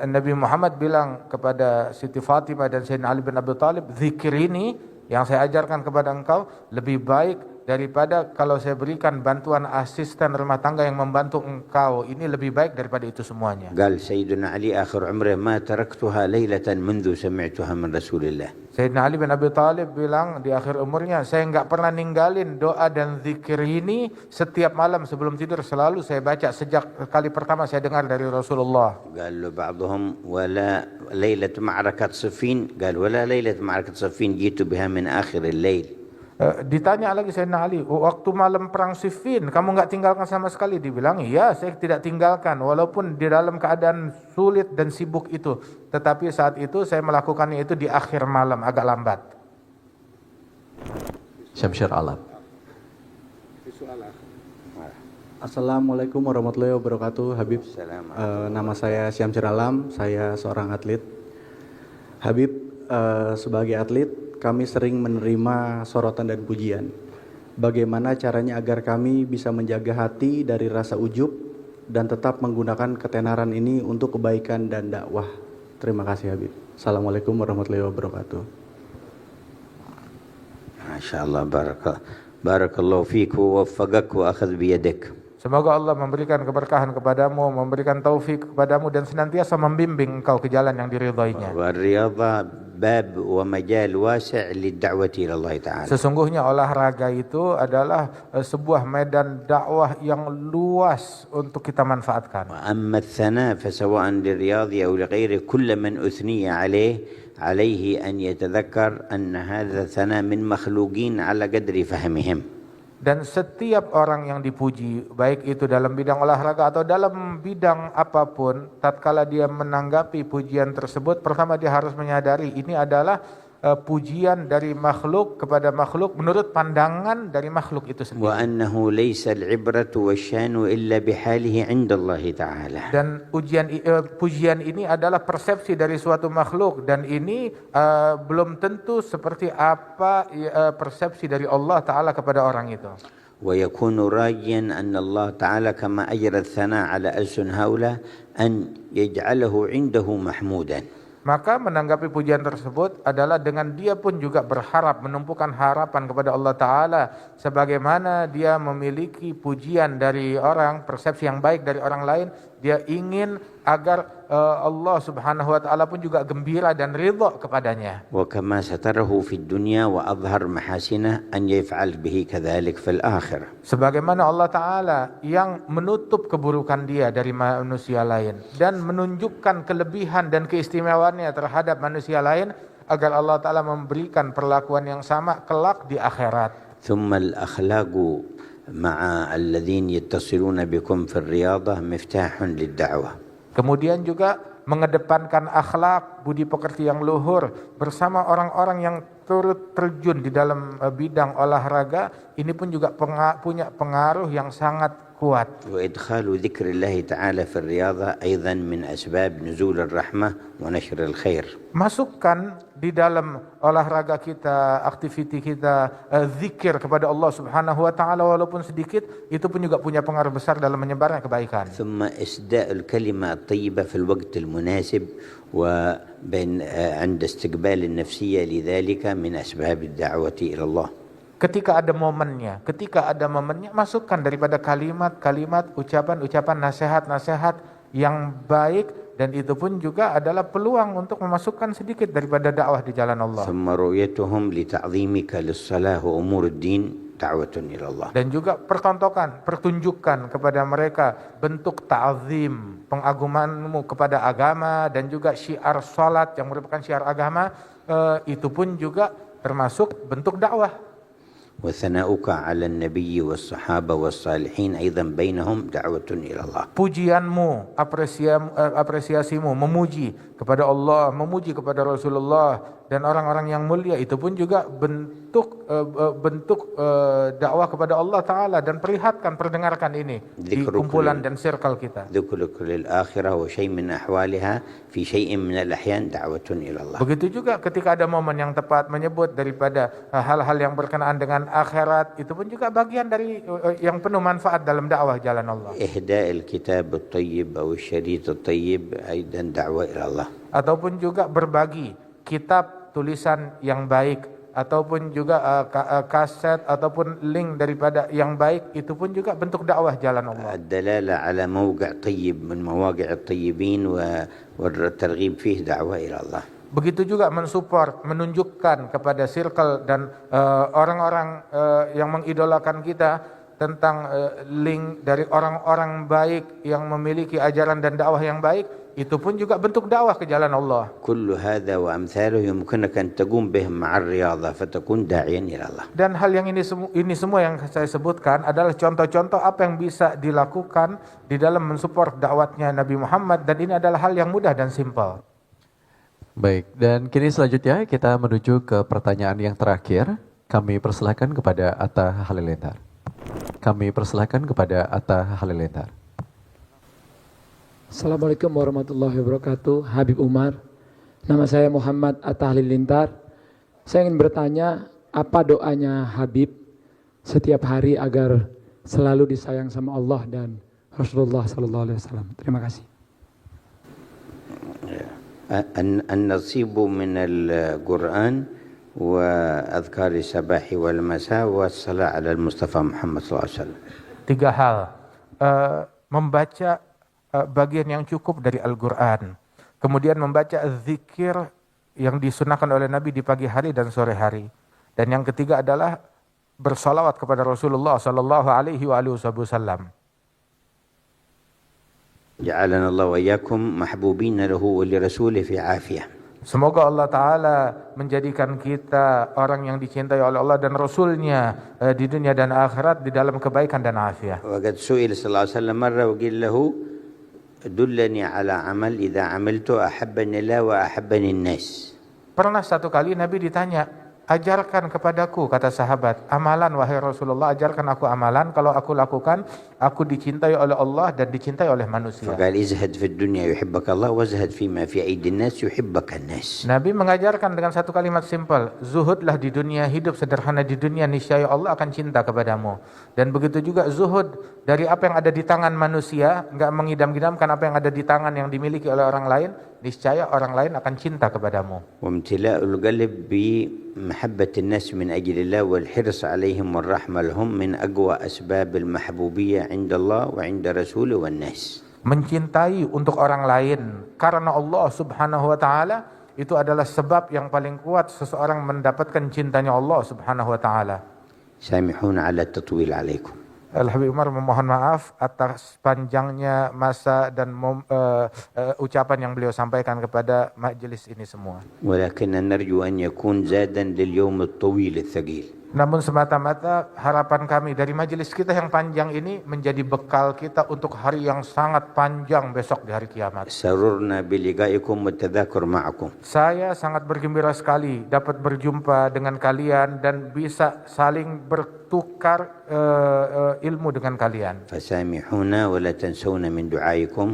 Nabi Muhammad bilang kepada Siti Fatimah dan Sayyidina Ali bin Abi Thalib, zikir ini yang saya ajarkan kepada engkau lebih baik daripada kalau saya berikan bantuan asisten rumah tangga yang membantu engkau. Ini lebih baik daripada itu semuanya. قال سيدنا علي آخر عمره ما تركتها ليلة منذ سمعتها من رسول الله. Sayyidina Ali bin Abi Thalib bilang di akhir umurnya, saya enggak pernah ninggalin doa dan zikir ini setiap malam sebelum tidur, selalu saya baca sejak kali pertama saya dengar dari Rasulullah. قال له بعضهم ولا ليلة معركة صفين قال ولا ليلة معركة صفين جئت بها من آخر الليل. Ditanya lagi Sayyidina Ali, waktu malam perang Siffin kamu enggak tinggalkan sama sekali? Dibilang, iya saya tidak tinggalkan walaupun di dalam keadaan sulit dan sibuk itu, tetapi saat itu saya melakukannya itu di akhir malam agak lambat. Syamsyir Alam. Assalamualaikum warahmatullahi wabarakatuh, Habib. Nama saya Syamsyir Alam, saya seorang atlet. Habib, sebagai atlet kami sering menerima sorotan dan pujian. Bagaimana caranya agar kami bisa menjaga hati dari rasa ujub dan tetap menggunakan ketenaran ini untuk kebaikan dan dakwah? Terima kasih Habib. Assalamualaikum warahmatullahi wabarakatuh. Masya Allah, barakallahu fiik wa waffaqak wa akhadh biyadik. Semoga Allah memberikan keberkahan kepadamu, memberikan taufik kepadamu dan senantiasa membimbing engkau ke jalan yang diridhoinya. War-riyadhah bab wa majal wasi' lid-da'wati ila Allah Ta'ala. Sesungguhnya olahraga itu adalah sebuah medan dakwah yang luas untuk kita manfaatkan. Amma ath-thana fa sawa'an lirriyadhi aw lighairi kull man uthniya عليه أن يتذكر أن هذا الثناء من مخلوقين على قدر فهمهم. Dan setiap orang yang dipuji, baik itu dalam bidang olahraga atau dalam bidang apapun, tatkala dia menanggapi pujian tersebut, pertama dia harus menyadari ini adalah pujian dari makhluk kepada makhluk menurut pandangan dari makhluk itu sendiri. وأنه ليس العبرة والشان إلا بحاله عند الله تعالى. Dan pujian ini adalah persepsi dari suatu makhluk, dan ini belum tentu seperti apa persepsi dari Allah Ta'ala kepada orang itu. ويكون راجيا أن الله تعالى كما أجرى الثناء على ألسن هؤلاء أن يجعله عنده محمودا. Maka menanggapi pujian tersebut adalah dengan dia pun juga berharap, menumpukan harapan kepada Allah Ta'ala, sebagaimana dia memiliki pujian dari orang, persepsi yang baik dari orang lain, dia ingin agar Allah Subhanahu wa Ta'ala pun juga gembira dan ridha kepadanya. وكما ستره في الدنيا وأظهر محاسنه أن يفعل به كذلك في الآخرة. Sebagaimana Allah Ta'ala yang menutup keburukan dia dari manusia lain dan menunjukkan kelebihan dan keistimewaannya terhadap manusia lain, agar Allah Ta'ala memberikan perlakuan yang sama kelak di akhirat. ثم الأخلاق مع الذين يتصلون بكم في الرياضة مفتاح للدعوة. Kemudian juga mengedepankan akhlak, budi pekerti yang luhur bersama orang-orang yang turut terjun di dalam bidang olahraga, ini pun juga punya pengaruh yang sangat kuat. وإدخال ذكر الله تعالى في الرياضة أيضا من أسباب نزول الرحمة ونشر الخير. Masukkan di dalam olahraga kita, aktiviti kita, zikir kepada Allah Subhanahu wa Ta'ala walaupun sedikit, itu pun juga punya pengaruh besar dalam menyebarnya kebaikan. ثم إسداء الكلمة الطيبة في الوقت المناسب وبين عند استقبال النفسية لذلك من أسباب الدعوة إلى الله. Ketika ada momennya, masukkan daripada kalimat-kalimat, ucapan-ucapan, nasihat-nasihat yang baik, dan itu pun juga adalah peluang untuk memasukkan sedikit daripada dakwah di jalan Allah. ثم رؤيتهم لتعظيمك للصلاة وأمور الدين دعوة إلى الله. Dan juga pertunjukan kepada mereka bentuk ta'zim, pengagumanmu kepada agama, dan juga syiar salat yang merupakan syiar agama, itu pun juga termasuk bentuk dakwah. وثناؤك على النبي والصحابة والصالحين أيضا بينهم دعوة إلى الله. Pujianmu, apresiasimu, memuji kepada Allah, memuji kepada Rasulullah dan orang-orang yang mulia, itu pun juga bentuk dakwah kepada Allah Ta'ala, dan perdengarkan ini di kumpulan dan circle kita. ذكرك للآخرة وشيء من أحوالها في شيء من الأحيان دعوة إلى الله. Begitu juga ketika ada momen yang tepat menyebut daripada hal-hal yang berkenaan dengan akhirat, itu pun juga bagian dari yang penuh manfaat dalam dakwah jalan Allah. إهداء الكتاب الطيب أو الشريط الطيب أيضا دعوة إلى الله. Ataupun juga berbagi kitab tulisan yang baik, ataupun juga kaset ataupun link daripada yang baik, itu pun juga bentuk dakwah jalan Allah. الدلالة على موقع طيب من مواقع الطيبين والترغيب فيه دعوة إلى الله. Begitu juga mensupport, menunjukkan kepada circle dan orang-orang yang mengidolakan kita tentang link dari orang-orang baik yang memiliki ajaran dan dakwah yang baik, itu pun juga bentuk dakwah ke jalan Allah. كل هذا وأمثاله يمكنك أن تقوم به مع الرياضة فتكون داعيا إلى الله. Dan hal yang ini semua yang saya sebutkan adalah contoh-contoh apa yang bisa dilakukan di dalam mensupport dakwatnya Nabi Muhammad, dan ini adalah hal yang mudah dan simpel. Baik, dan kini selanjutnya kita menuju ke pertanyaan yang terakhir. Kami persilahkan kepada Atta Halilintar. Assalamualaikum warahmatullahi wabarakatuh. Habib Umar. Nama saya Muhammad Atta Halilintar. Saya ingin bertanya, apa doanya Habib setiap hari agar selalu disayang sama Allah dan Rasulullah sallallahu alaihi wasallam? Terima kasih. النصيب من القرآن وأذكار الصباح والمساء والصلاة على المصطفى محمد صلى الله عليه وسلم. 3 hal. Membaca bagian yang cukup dari Al-Quran. Kemudian membaca zikir yang disunahkan oleh Nabi di pagi hari dan sore hari. Dan yang ketiga adalah bersalawat kepada Rasulullah sallallahu alaihi wasallam. جعلنا الله وإياكم محبوبين له ولرسوله في عافية. Semoga Allah Ta'ala menjadikan kita orang yang dicintai oleh Allah dan Rasulnya di dunia dan akhirat di dalam kebaikan dan afiat. وقد سئل صلى الله عليه وسلم مرة وقيل له دلني على عمل إذا عملته أحبني الله وأحبني الناس. Pernah satu kali Nabi ditanya, ajarkan kepadaku, kata sahabat, amalan wahai Rasulullah, ajarkan aku amalan, kalau aku lakukan, aku dicintai oleh Allah dan dicintai oleh manusia. فقال ازهد في الدنيا يحبك الله وازهد فيما في أيدي الناس يحبك الناس. Nabi mengajarkan dengan satu kalimat simpel, zuhudlah di dunia, hidup sederhana di dunia, niscaya Allah akan cinta kepadamu. Dan begitu juga zuhud dari apa yang ada di tangan manusia, enggak mengidam-idamkan apa yang ada di tangan yang dimiliki oleh orang lain, niscaya orang lain akan cinta kepadamu. وامتلاء القلب بمحبة الناس من أجل الله والحرص عليهم والرحمة لهم من أقوى أسباب المحبوبية عند الله وعند رسوله والناس. Mencintai untuk orang lain karena Allah Subhanahu wa taala itu adalah sebab yang paling kuat seseorang mendapatkan cintanya Allah Subhanahu wa taala. سامحون على التطويل عليكم. Al-Habib Umar memohon maaf atas panjangnya masa dan ucapan yang beliau sampaikan kepada majelis ini semua. ولكن نرجو أن يكون زادا لليوم الطويل الثقيل. Namun semata-mata harapan kami dari majelis kita yang panjang ini menjadi bekal kita untuk hari yang sangat panjang besok di hari kiamat. سررنا بلقائكم والتذاكر معكم. Saya sangat bergembira sekali dapat berjumpa dengan kalian dan bisa saling bertukar ilmu dengan kalian. فسامحونا ولا تنسونا من دعائكم.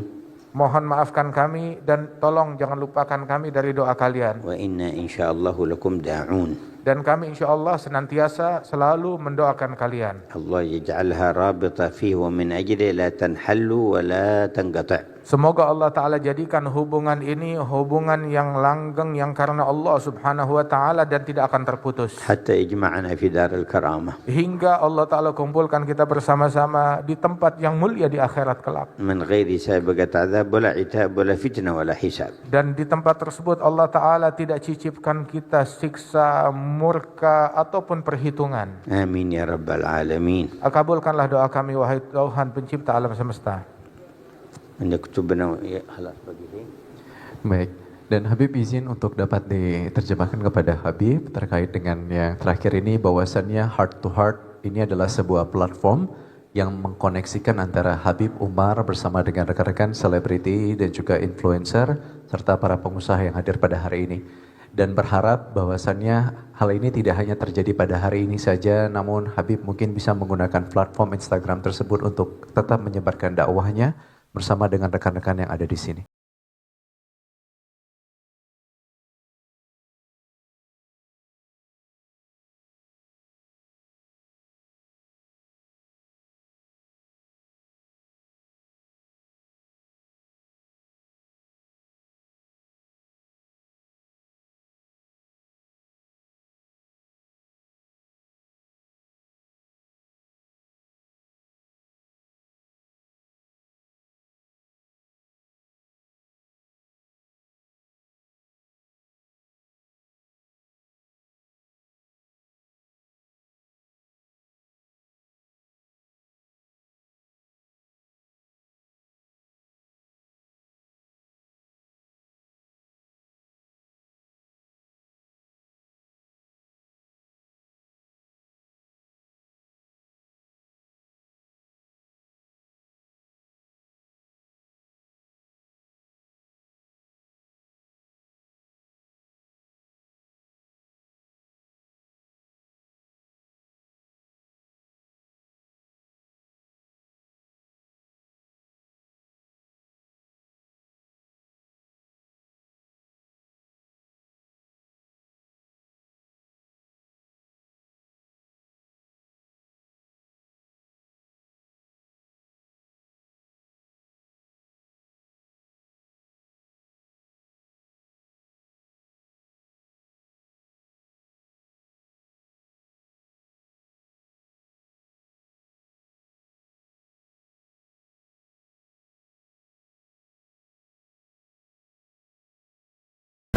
Mohon maafkan kami dan tolong jangan lupakan kami dari doa kalian. وإنا إن شاء الله لكم داعون. Dan kami insya Allah senantiasa selalu mendoakan kalian. الله يجعلها رابطة فيه ومن أجله لا تنحل ولا تنقطع. Semoga Allah Ta'ala jadikan hubungan ini hubungan yang langgeng yang karena Allah Subhanahu wa Ta'ala dan tidak akan terputus. حتى يجمعنا في دار الكرامة. Hingga Allah Ta'ala kumpulkan kita bersama-sama di tempat yang mulia di akhirat kelak. من غير سابقة عذاب ولا عتاب ولا فتنة ولا حساب. Dan di tempat tersebut Allah Ta'ala tidak cicipkan kita siksa, murka ataupun perhitungan. آمين يا رب العالمين. Kabulkanlah doa kami wahai Tuhan pencipta alam semesta. Baik, dan Habib izin untuk dapat diterjemahkan kepada Habib terkait dengan yang terakhir ini, bahwasannya Heart to Heart ini adalah sebuah platform yang mengkoneksikan antara Habib Umar bersama dengan rekan-rekan selebriti dan juga influencer serta para pengusaha yang hadir pada hari ini. Dan berharap bahwasannya hal ini tidak hanya terjadi pada hari ini saja, namun Habib mungkin bisa menggunakan platform Instagram tersebut untuk tetap menyebarkan dakwahnya bersama dengan rekan-rekan yang ada di sini.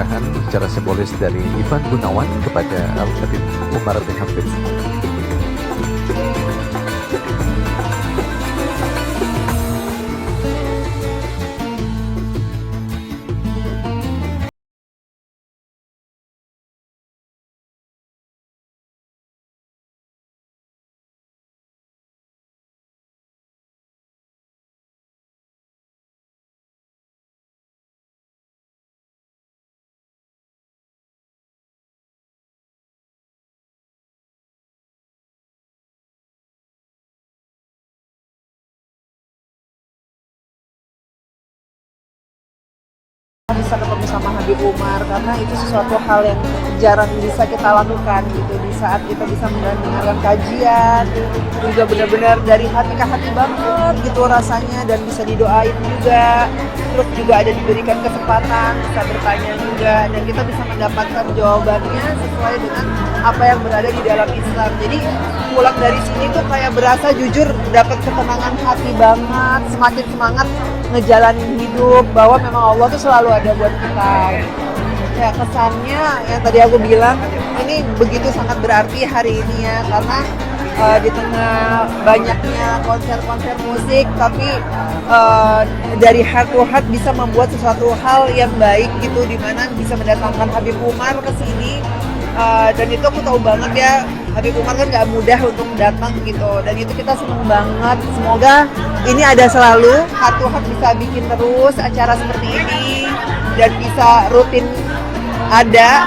secara simbolis dari Ivan Gunawan kepada Al-Habib Umar bin Hafiz. Bisa ketemu sama Habib Umar karena itu sesuatu hal yang jarang bisa kita lakukan gitu di saat kita bisa mendengarkan kajian juga benar-benar dari hati ke hati banget gitu rasanya dan bisa didoain juga, terus juga ada diberikan kesempatan bisa bertanya juga dan kita bisa mendapatkan jawabannya sesuai dengan apa yang berada di dalam Islam. Jadi pulang dari sini tuh kayak berasa jujur dapat ketenangan hati banget, semakin semangat ngejalanin hidup bahwa memang Allah tuh selalu ada buat kita. Ya kesannya yang tadi aku bilang ini begitu sangat berarti hari ini ya karena di tengah banyaknya konser-konser musik tapi dari heart to heart bisa membuat sesuatu hal yang baik gitu dimana bisa mendatangkan Habib Umar ke sini. Dan itu aku tahu banget ya Habib Umar kan gak mudah untuk datang gitu dan itu kita seneng banget. Semoga ini ada selalu heart to heart bisa bikin terus acara seperti ini dan bisa rutin ada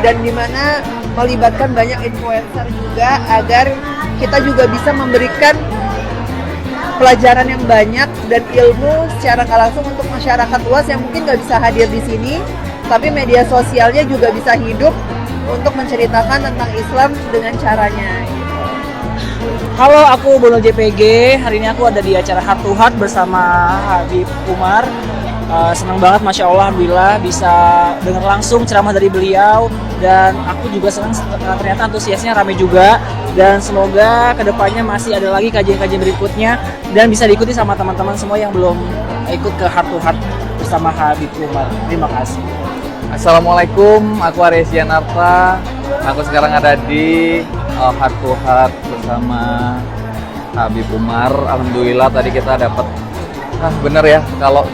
dan dimana melibatkan banyak influencer juga agar kita juga bisa memberikan pelajaran yang banyak dan ilmu secara nggak langsung untuk masyarakat luas yang mungkin nggak bisa hadir di sini tapi media sosialnya juga bisa hidup untuk menceritakan tentang Islam dengan caranya. Halo, aku Bono JPG. Hari ini aku ada di acara Heart to Heart bersama Habib Umar. Senang banget, Masya Allah, Alhamdulillah bisa dengar langsung ceramah dari beliau dan aku juga senang ternyata antusiasnya ramai juga dan semoga kedepannya masih ada lagi kajian-kajian berikutnya dan bisa diikuti sama teman-teman semua yang belum ikut ke Heart to Heart bersama Habib Umar. Terima kasih. Assalamualaikum, aku Aries Yanarta. Aku sekarang ada di Heart to Heart bersama Habib Umar. Alhamdulillah tadi kita dapat bener ya kalau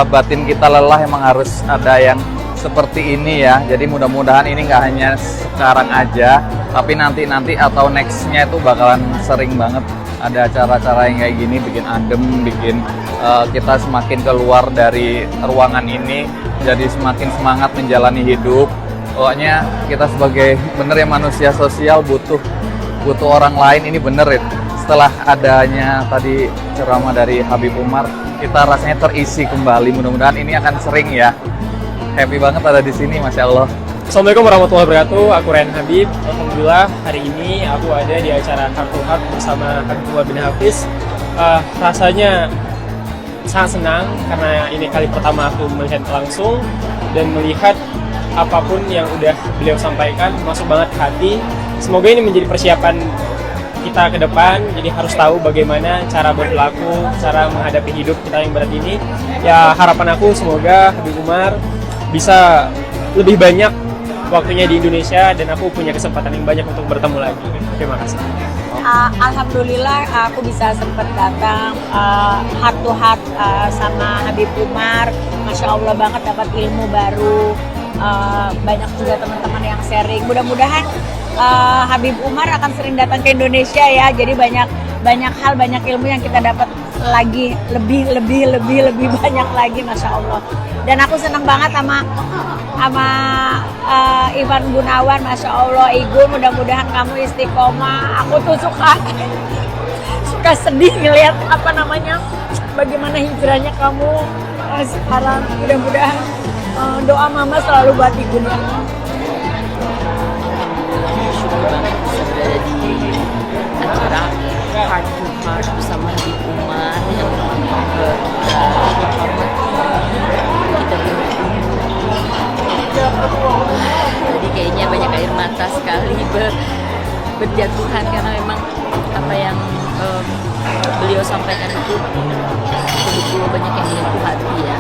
batin kita lelah emang harus ada yang seperti ini ya. Jadi mudah-mudahan ini nggak hanya sekarang aja, tapi nanti atau nextnya itu bakalan sering banget ada acara-acara yang kayak gini, bikin adem, bikin kita semakin keluar dari ruangan ini, jadi semakin semangat menjalani hidup. Pokoknya kita sebagai bener ya manusia sosial butuh orang lain, ini bener ya. Setelah adanya tadi ceramah dari Habib Umar, kita rasanya terisi kembali. Mudah-mudahan ini akan sering ya. Happy banget ada di sini, Masya Allah. Assalamualaikum warahmatullahi wabarakatuh. Aku Ren Habib. Alhamdulillah hari ini aku ada di acara Heart to Heart bersama Habib Umar bin Hafiz. Rasanya sangat senang karena ini kali pertama aku melihat langsung dan melihat apapun yang udah beliau sampaikan masuk banget ke hati. Semoga ini menjadi persiapan kita ke depan, jadi harus tahu bagaimana cara berlaku, cara menghadapi hidup kita yang berat ini. Ya harapan aku semoga Habib Umar bisa lebih banyak waktunya di Indonesia dan aku punya kesempatan yang banyak untuk bertemu lagi. Terima kasih. Alhamdulillah aku bisa sempat datang heart to heart sama Habib Umar. Masya Allah banget dapat ilmu baru. Banyak juga teman-teman yang sharing. Mudah-mudahan Habib Umar akan sering datang ke Indonesia ya. Jadi banyak hal, banyak ilmu yang kita dapat lagi lebih banyak lagi, Masya Allah. Dan aku senang banget sama Ivan Gunawan, Masya Allah. Igun, mudah-mudahan kamu istiqomah. Aku tuh suka sedih ngelihat bagaimana hijrahnya kamu sekarang. Mudah-mudahan doa mama selalu buat Igun ya. Syukur banget bisa berada di acara Heart to Heart bersama Habib Umar yang kita tadi kayaknya banyak air mata sekali berjatuhan karena memang apa yang beliau sampaikan itu betul-betul banyak yang menyentuh hati ya.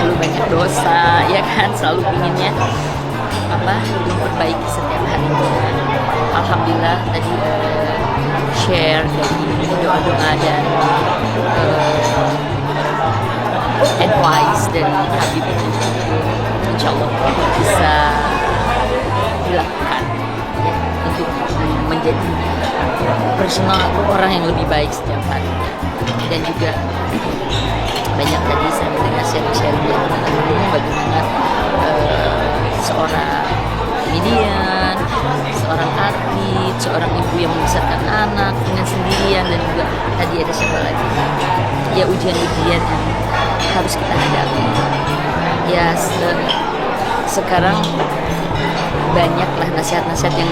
Lalu banyak dosa ya kan, selalu inginnya memperbaiki setiap harinya. Alhamdulillah tadi share dari doa-doa dan advice dari Habib itu insya Allah bisa dilakukan ya, untuk menjadi personal atau orang yang lebih baik setiap hari. Dan juga banyak tadi saya mendengar sharing-sharing dari teman-teman bagaimana seorang komedian, seorang atlet, seorang ibu yang membesarkan anak dengan sendirian, dan juga tadi ada siapa lagi ya, ujian-ujian yang harus kita hadapi ya. Sekarang banyaklah nasihat-nasihat yang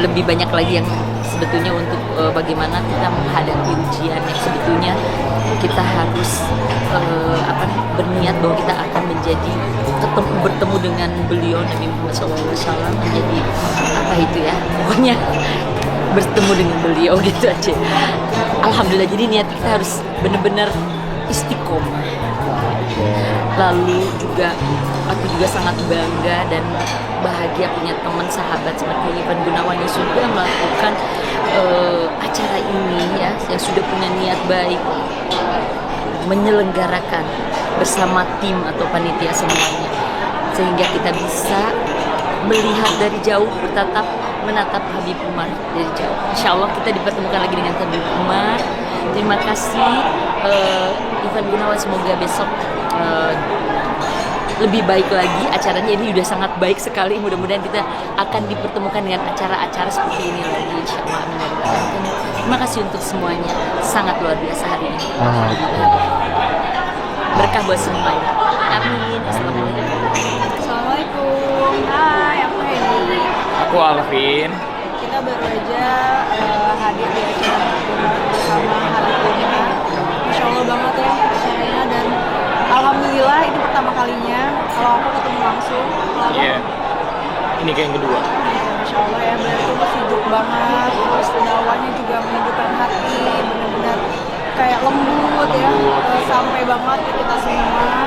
lebih banyak lagi yang sebetulnya untuk bagaimana kita menghadapi ujian yang sebetulnya kita harus berniat bahwa kita akan menjadi bertemu dengan beliau Nabi Muhammad SAW, menjadi apa itu ya, pokoknya bertemu dengan beliau gitu aja. Alhamdulillah, jadi niat kita harus benar-benar istiqomah. Lalu juga aku juga sangat bangga dan bahagia punya teman sahabat seperti Ivan Gunawan yang sudah melakukan acara ini ya, yang sudah punya niat baik menyelenggarakan bersama tim atau panitia semuanya, sehingga kita bisa melihat dari jauh, menatap Habib Umar dari jauh. Insya Allah kita dipertemukan lagi dengan Habib Umar. Terima kasih Ivan Gunawan, semoga besok lebih baik lagi acaranya. Ini sudah sangat baik sekali, mudah-mudahan kita akan dipertemukan dengan acara-acara seperti ini lagi insya Allah. Terima kasih untuk semuanya, sangat luar biasa hari ini. Berkah buat semuanya, amin. Assalamualaikum, hai, aku Hedi. Aku Alvin. Kita baru aja hadir di acara bersama Habib Umar. Masya Allah banget ya acaranya, dan alhamdulillah ini pertama kalinya kalau aku ketemu langsung. Iya. Ini kayak yang kedua. Masya Allah ya, beliau hidup banget, terus dakwahnya juga menyejukkan hati, benar-benar kayak lembut ya, sampai banget ke kita semua.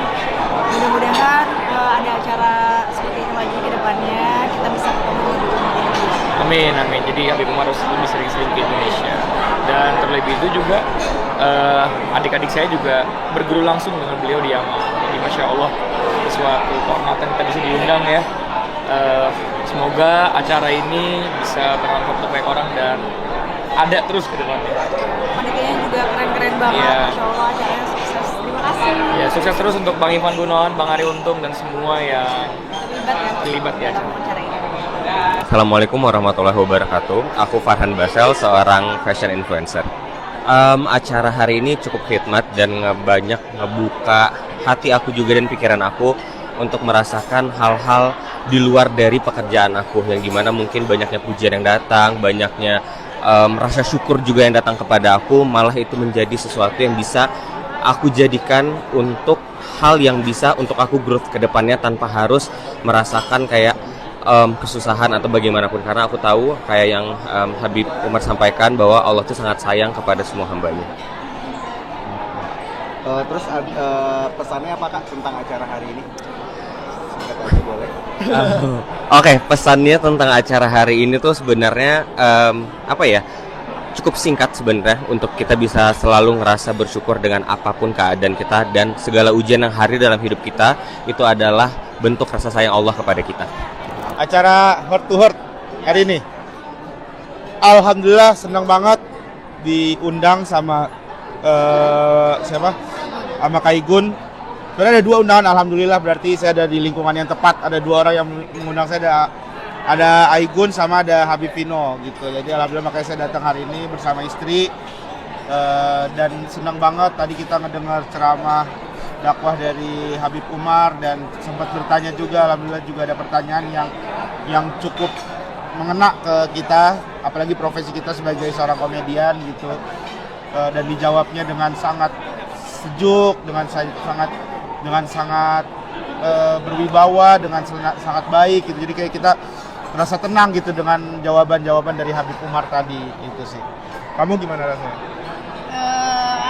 Mudah-mudahan ada acara seperti ini lagi ke depannya, kita bisa ketemu lebih banyak. Amin, amin. Jadi Habib Umar harus lebih sering-sering ke Indonesia. Dan terlebih itu juga adik-adik saya juga berguru langsung dengan beliau di Yaman. Jadi Masya Allah, suatu kehormatan kita bisa diundang ya. Semoga acara ini bisa bermanfaat untuk banyak orang dan ada terus ke depannya. Panitianya juga keren-keren banget, Yeah. Masya Allah, acaranya sukses. Terima kasih. Ya, sukses terus untuk Bang Ivan Gunawan, Bang Ari Untung, dan semua yang terlibat di acara ini. Assalamualaikum warahmatullahi wabarakatuh. Aku Farhan Basel, seorang fashion influencer. Acara hari ini cukup khidmat dan banyak ngebuka hati aku juga dan pikiran aku untuk merasakan hal-hal di luar dari pekerjaan aku, yang dimana mungkin banyaknya pujian yang datang, banyaknya rasa syukur juga yang datang kepada aku, malah itu menjadi sesuatu yang bisa aku jadikan untuk hal yang bisa untuk aku growth ke depannya tanpa harus merasakan kayak kesusahan atau bagaimanapun, karena aku tahu kayak yang Habib Umar sampaikan bahwa Allah itu sangat sayang kepada semua hambanya. Terus pesannya apa Kak tentang acara hari ini? Singkat aja boleh. Oke, pesannya tentang acara hari ini tuh sebenarnya cukup singkat sebenarnya, untuk kita bisa selalu ngerasa bersyukur dengan apapun keadaan kita, dan segala ujian yang hadir dalam hidup kita itu adalah bentuk rasa sayang Allah kepada kita. Acara Heart to Heart hari ini, alhamdulillah senang banget diundang sama sama Kaigun. Sebenarnya ada 2 undangan, alhamdulillah, berarti saya ada di lingkungan yang tepat. Ada 2 orang yang mengundang saya, ada Aigun sama ada Habib Vino gitu. Jadi alhamdulillah makanya saya datang hari ini bersama istri, dan senang banget tadi kita ngedengar ceramah dakwah dari Habib Umar, dan sempat bertanya juga, alhamdulillah juga ada pertanyaan yang cukup mengena ke kita, apalagi profesi kita sebagai seorang komedian gitu, dan dijawabnya dengan sangat sejuk, dengan sangat berwibawa, dengan sangat baik gitu. Jadi kayak kita merasa tenang gitu dengan jawaban-jawaban dari Habib Umar tadi itu sih. Kamu gimana rasanya?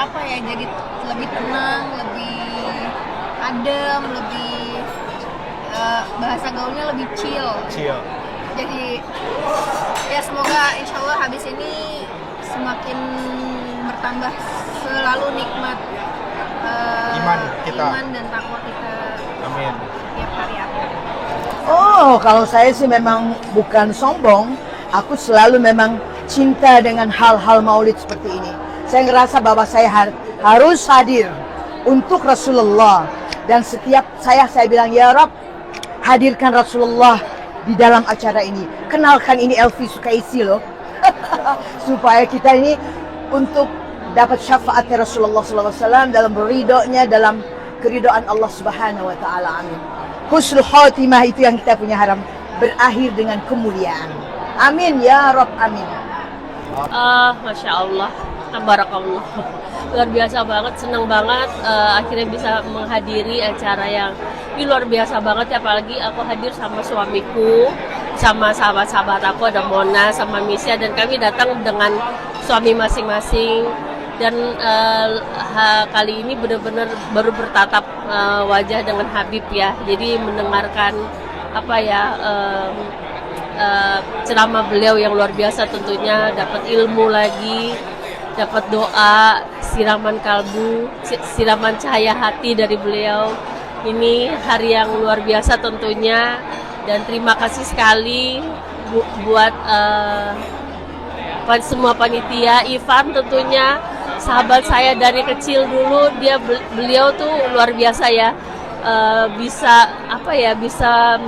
Apa ya, jadi lebih tenang, lebih adem, lebih bahasa gaulnya lebih chill. Jadi ya semoga insya Allah habis ini semakin bertambah selalu nikmat iman dan takwa kita. Amin. Tiap hari apa. Oh, kalau saya sih memang bukan sombong, aku selalu memang cinta dengan hal-hal maulid seperti ini. Saya ngerasa bahwa saya harus hadir untuk Rasulullah, dan setiap saya bilang, ya Rob, hadirkan Rasulullah di dalam acara ini. Kenalkan ini Elvi Sukaisi loh. Supaya kita ini untuk dapat syafaat Rasulullah SAW dalam ridhonya, dalam keridhaan Allah Subhanahu wa taala. Amin. Husnul khotimah itu yang kita punya harap, berakhir dengan kemuliaan. Amin ya Rob, amin. Masya Allah, tabarakallah. Luar biasa banget, senang banget akhirnya bisa menghadiri acara yang ini luar biasa banget ya, apalagi aku hadir sama suamiku, sama sahabat-sahabat aku, ada Mona sama Misya, dan kami datang dengan suami masing-masing. Dan kali ini benar-benar baru bertatap wajah dengan Habib ya, jadi mendengarkan apa ya, ceramah beliau yang luar biasa, tentunya dapat ilmu lagi, dapat doa, siraman kalbu, siraman cahaya hati dari beliau. Ini hari yang luar biasa tentunya, dan terima kasih sekali buat semua panitia, Ivan tentunya, sahabat saya dari kecil dulu, beliau tuh luar biasa ya, bisa apa ya, bisa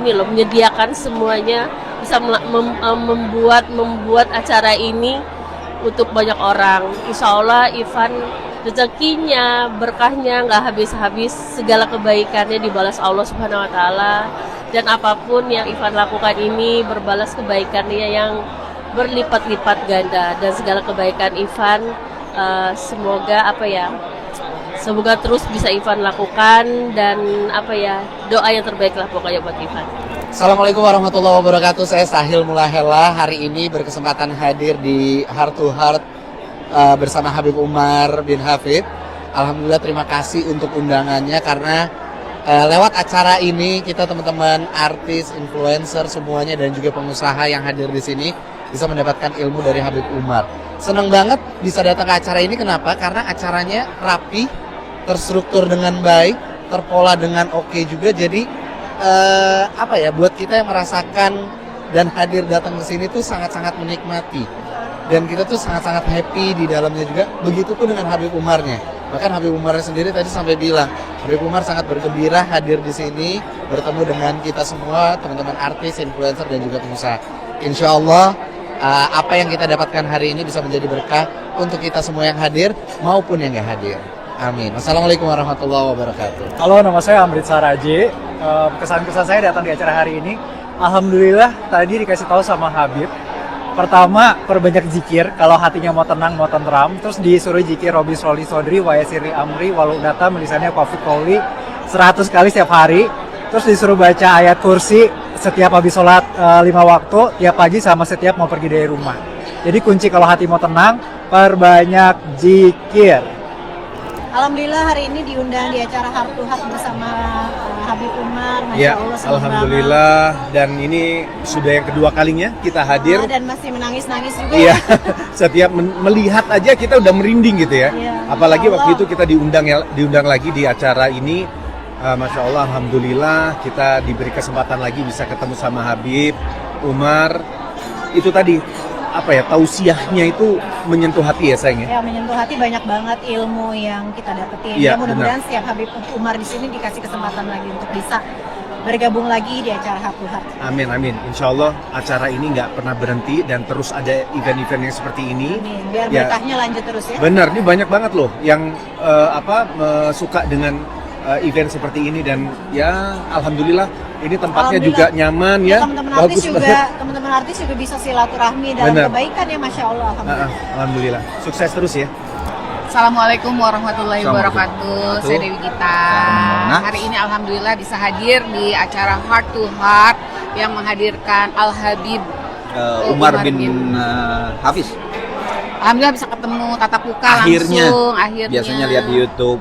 ini loh, menyediakan semuanya, bisa membuat acara ini untuk banyak orang. Insya Allah Ivan rezekinya, berkahnya nggak habis-habis, segala kebaikannya dibalas Allah Subhanahu wa taala, dan apapun yang Ivan lakukan ini berbalas kebaikannya yang berlipat-lipat ganda, dan segala kebaikan Ivan semoga apa ya, semoga terus bisa Ivan lakukan, dan apa ya, doa yang terbaik lah pokoknya buat Ivan. Assalamualaikum warahmatullahi wabarakatuh. Saya Sahil Mulahela, hari ini berkesempatan hadir di Heart to Heart bersama Habib Umar bin Hafid. Alhamdulillah, terima kasih untuk undangannya, karena lewat acara ini kita teman-teman artis, influencer semuanya, dan juga pengusaha yang hadir di sini bisa mendapatkan ilmu dari Habib Umar. Senang banget bisa datang ke acara ini. Kenapa? Karena acaranya rapi, terstruktur dengan baik, terpola dengan oke juga. Jadi apa ya, buat kita yang merasakan dan hadir datang ke sini tuh sangat-sangat menikmati, dan kita tuh sangat-sangat happy di dalamnya juga. Begitupun dengan Habib Umarnya. Bahkan Habib Umar sendiri tadi sampai bilang, Habib Umar sangat bergembira hadir di sini, bertemu dengan kita semua, teman-teman artis, influencer, dan juga pengusaha. Insya Allah apa yang kita dapatkan hari ini bisa menjadi berkah untuk kita semua yang hadir maupun yang nggak hadir. Amin. Wassalamualaikum warahmatullahi wabarakatuh. Halo, nama saya Amrit Saraje. Kesan-kesan saya datang di acara hari ini, alhamdulillah tadi dikasih tahu sama Habib. Pertama, perbanyak zikir kalau hatinya mau tenang, mau tentram. Terus disuruh zikir Robi Soli Sodri, Wayasiri Amri, Walau Data, Melisannya Qafi Qawli 100 kali setiap hari. Terus disuruh baca ayat kursi setiap habis sholat 5 waktu, tiap pagi sama setiap mau pergi dari rumah. Jadi kunci kalau hati mau tenang, perbanyak zikir. Alhamdulillah hari ini diundang di acara Heart to Heart bersama Habib Umar. Masya Ya, Allah, senang alhamdulillah, dan ini sudah yang kedua kalinya kita hadir. dan masih menangis-nangis juga. Iya, setiap melihat aja kita udah merinding gitu ya. Iya, Apalagi Masya waktu Allah. itu kita diundang lagi di acara ini. Masya Allah, alhamdulillah kita diberi kesempatan lagi bisa ketemu sama Habib Umar. Itu tadi apa ya, tausiahnya itu menyentuh hati ya sayang ya. Ya, menyentuh hati, banyak banget ilmu yang kita dapetin. Iya, Ya, mudah-mudahan setiap Habib Umar di sini dikasih kesempatan lagi untuk bisa bergabung lagi di acara Heart to Heart. Amin, amin. Insya Allah acara ini nggak pernah berhenti dan terus ada event-event yang seperti ini. Amin. Biar Ya, berkahnya lanjut terus ya. benar, ini banyak banget loh yang suka dengan event seperti ini, dan ya alhamdulillah ini tempatnya juga nyaman ya. Teman-teman artis Bagus juga, banget. teman-teman artis juga bisa silaturahmi dalam Benar. kebaikan ya, Masya Allah. Alhamdulillah. Alhamdulillah. Sukses terus ya. Assalamualaikum warahmatullahi wabarakatuh. Saya Dewi Gita. Nah. Hari ini alhamdulillah bisa hadir di acara Heart to Heart yang menghadirkan Al Habib Umar bin Hafiz. Alhamdulillah bisa ketemu tatap muka Akhirnya. langsung. Akhirnya. Biasanya lihat di YouTube,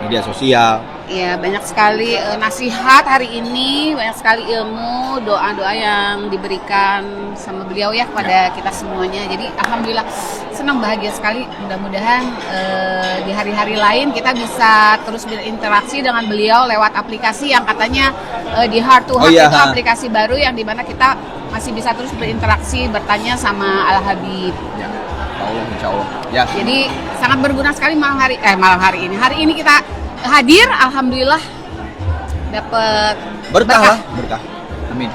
media sosial. Ya, banyak sekali nasihat hari ini, banyak sekali ilmu, doa-doa yang diberikan sama beliau ya kepada kita semuanya. Jadi alhamdulillah senang, bahagia sekali. Mudah-mudahan di hari-hari lain kita bisa terus berinteraksi dengan beliau lewat aplikasi yang katanya di Heart to Heart itu aplikasi baru yang dimana kita masih bisa terus berinteraksi, bertanya sama Al Habib. Ya, insya Allah. Ya. Jadi sangat berguna sekali malam hari ini. Hari ini kita hadir, alhamdulillah dapat berkah. Amin.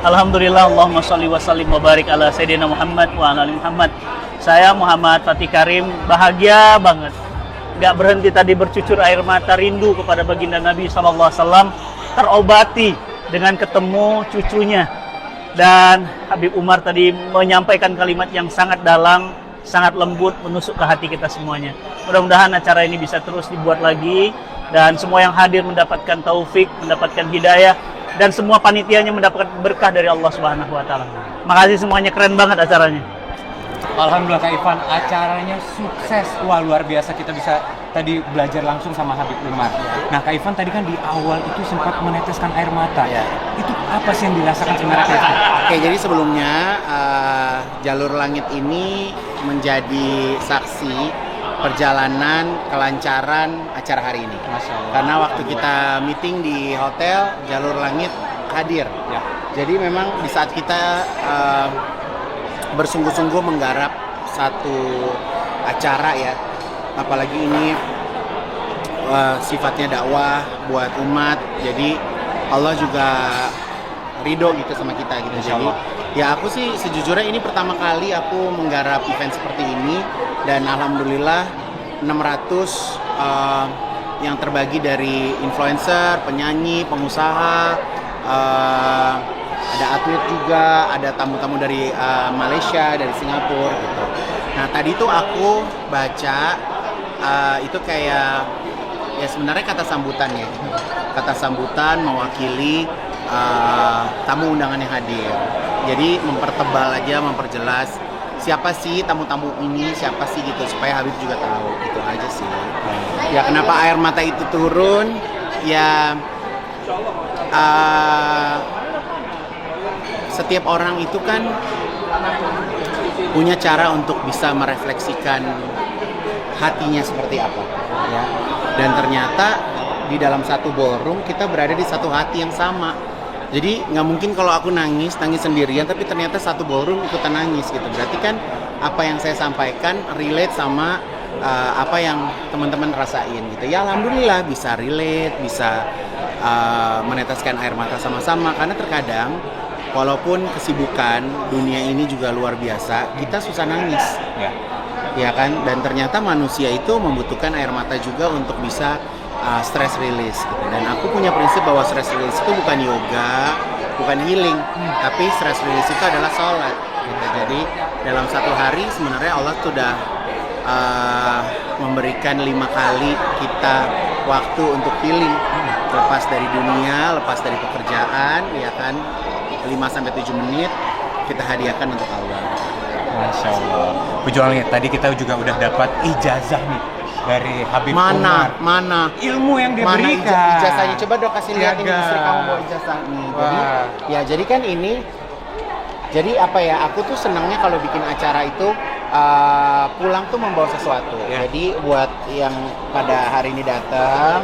Alhamdulillah, Allahumma sholli wa sallim wa barik ala Sayyidina Muhammad wa ala ali Muhammad. Saya Muhammad Fatih Karim, bahagia banget. Gak berhenti tadi bercucur air mata rindu kepada baginda Nabi SAW, terobati dengan ketemu cucunya. Dan Habib Umar tadi menyampaikan kalimat yang sangat dalam, sangat lembut, menusuk ke hati kita semuanya. Mudah-mudahan acara ini bisa terus dibuat lagi dan semua yang hadir mendapatkan taufik, mendapatkan hidayah, dan semua panitianya mendapatkan berkah dari Allah Subhanahu wa taala. Makasih semuanya, keren banget acaranya. Alhamdulillah Kak Ivan, acaranya sukses. Wah, luar biasa, kita bisa tadi belajar langsung sama Habib Umar. Nah, Kak Ivan tadi kan di awal itu sempat meneteskan air mata. Itu apa sih yang dirasakan sebenarnya Kak Ivan? Oke, jadi sebelumnya Jalur Langit ini menjadi saksi perjalanan kelancaran acara hari ini. Masya Allah. Karena waktu kita meeting di hotel, Jalur Langit hadir. Ya. Jadi memang di saat kita bersungguh-sungguh menggarap satu acara ya, apalagi ini sifatnya dakwah buat umat, jadi Allah juga ridho gitu sama kita gitu. Jadi ya aku sih sejujurnya ini pertama kali aku menggarap event seperti ini, dan alhamdulillah 600 yang terbagi dari influencer, penyanyi, pengusaha, ada atlet juga, ada tamu-tamu dari Malaysia, dari Singapura gitu. Nah tadi tuh aku baca itu kayak ya sebenarnya kata sambutannya, kata sambutan mewakili tamu undangan yang hadir. Jadi mempertebal aja, memperjelas siapa sih tamu-tamu ini, siapa sih gitu, supaya Habib juga tahu, gitu aja sih. Ya kenapa air mata itu turun, ya setiap orang itu kan punya cara untuk bisa merefleksikan hatinya seperti apa ya. Dan ternyata di dalam satu ballroom kita berada di satu hati yang sama. Jadi nggak mungkin kalau aku nangis sendirian tapi ternyata satu ballroom ikutan nangis gitu. Berarti kan apa yang saya sampaikan relate sama apa yang teman-teman rasain gitu. Ya alhamdulillah bisa relate, bisa meneteskan air mata sama-sama, karena terkadang walaupun kesibukan dunia ini juga luar biasa, kita susah nangis, ya kan? Dan ternyata manusia itu membutuhkan air mata juga untuk bisa stress release. Gitu. Dan aku punya prinsip bahwa stress release itu bukan yoga, bukan healing, tapi stress release itu adalah sholat. Gitu. Jadi dalam satu hari sebenarnya Allah sudah memberikan 5 kali kita waktu untuk healing, lepas dari dunia, lepas dari pekerjaan, ya kan? 5-7 menit kita hadiahkan untuk Allah. Masya Allah. Perjuangannya tadi kita juga udah dapat ijazah nih dari Habib Umar. Mana ilmu yang diberikan? Mana ijazahnya? Coba dong kasih lihat ini, istri kamu bawa ijazah nih. Jadi kan ini, jadi apa ya? Aku tuh senangnya kalau bikin acara itu pulang tuh membawa sesuatu. Jadi buat yang pada hari ini datang,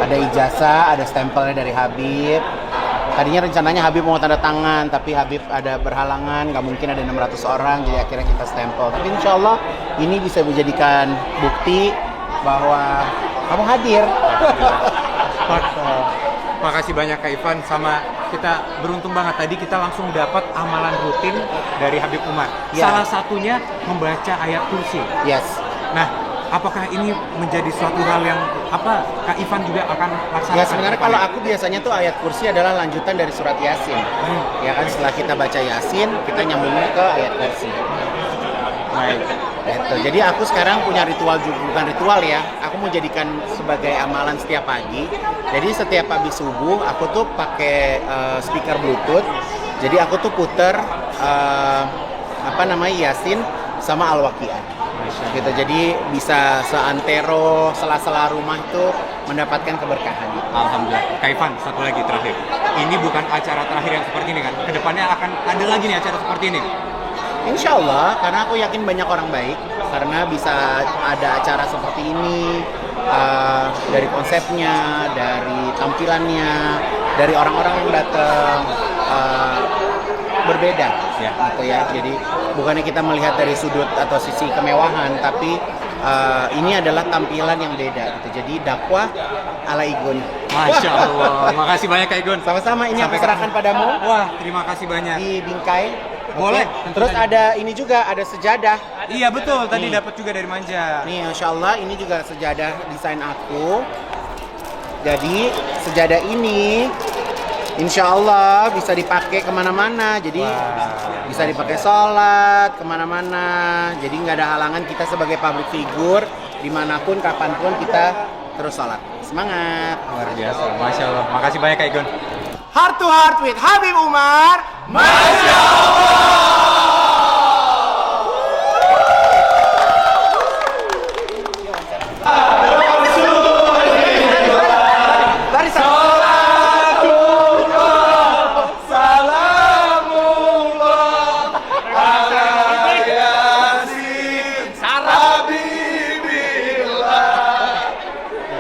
ada ijazah, ada stempelnya dari Habib. Tadinya rencananya Habib mau tanda tangan, tapi Habib ada berhalangan, nggak mungkin ada 600 orang, jadi akhirnya kita stempel. Tapi insya Allah ini bisa menjadikan bukti bahwa kamu hadir. Makasih banyak Kak Ivan, sama kita beruntung banget tadi kita langsung dapat amalan rutin dari Habib Umar. Salah satunya membaca ayat kursi. Yes. Nah, apakah ini menjadi suatu hal yang Kak Ivan juga akan laksanakan? Ya sebenarnya kalau aku biasanya tuh ayat kursi adalah lanjutan dari surat Yasin. Ya kan setelah kita baca Yasin, kita nyambungnya ke ayat kursi. Baik. Gitu. Jadi aku sekarang punya ritual juga, bukan ritual ya. Aku mau jadikan sebagai amalan setiap pagi. Jadi setiap habis subuh aku tuh pakai speaker Bluetooth. Jadi aku tuh puter Yasin sama Al-Waqiah. Gitu. Jadi bisa seantero sela-sela rumah itu mendapatkan keberkahan. Alhamdulillah. Kak Ivan, satu lagi terakhir. Ini bukan acara terakhir yang seperti ini kan? Kedepannya akan ada lagi nih acara seperti ini. Insya Allah, karena aku yakin banyak orang baik, karena bisa ada acara seperti ini, dari konsepnya, dari tampilannya, dari orang-orang yang datang, berbeda, gitu ya. Jadi bukannya kita melihat dari sudut atau sisi kemewahan, tapi ini adalah tampilan yang beda, gitu. Jadi dakwah ala Igun. Masya Allah, makasih banyak Kak Igun. Sama-sama, ini aku serahkan padamu. Wah, terima kasih banyak. Di bingkai. Boleh. Okay. Terus ada ini juga, ada sejadah. Iya betul, tadi dapat juga dari Manja. Nih, Masya Allah, ini juga sejadah desain aku. Jadi sejadah ini, Insya Allah bisa dipakai kemana-mana. Jadi bisa dipakai sholat kemana-mana. Jadi nggak ada halangan kita sebagai public figure dimanapun, kapanpun kita terus sholat. Semangat. Luar biasa, Masya Allah. Makasih banyak Kak Igun. Heart to Heart with Habib Umar. Masya Allah.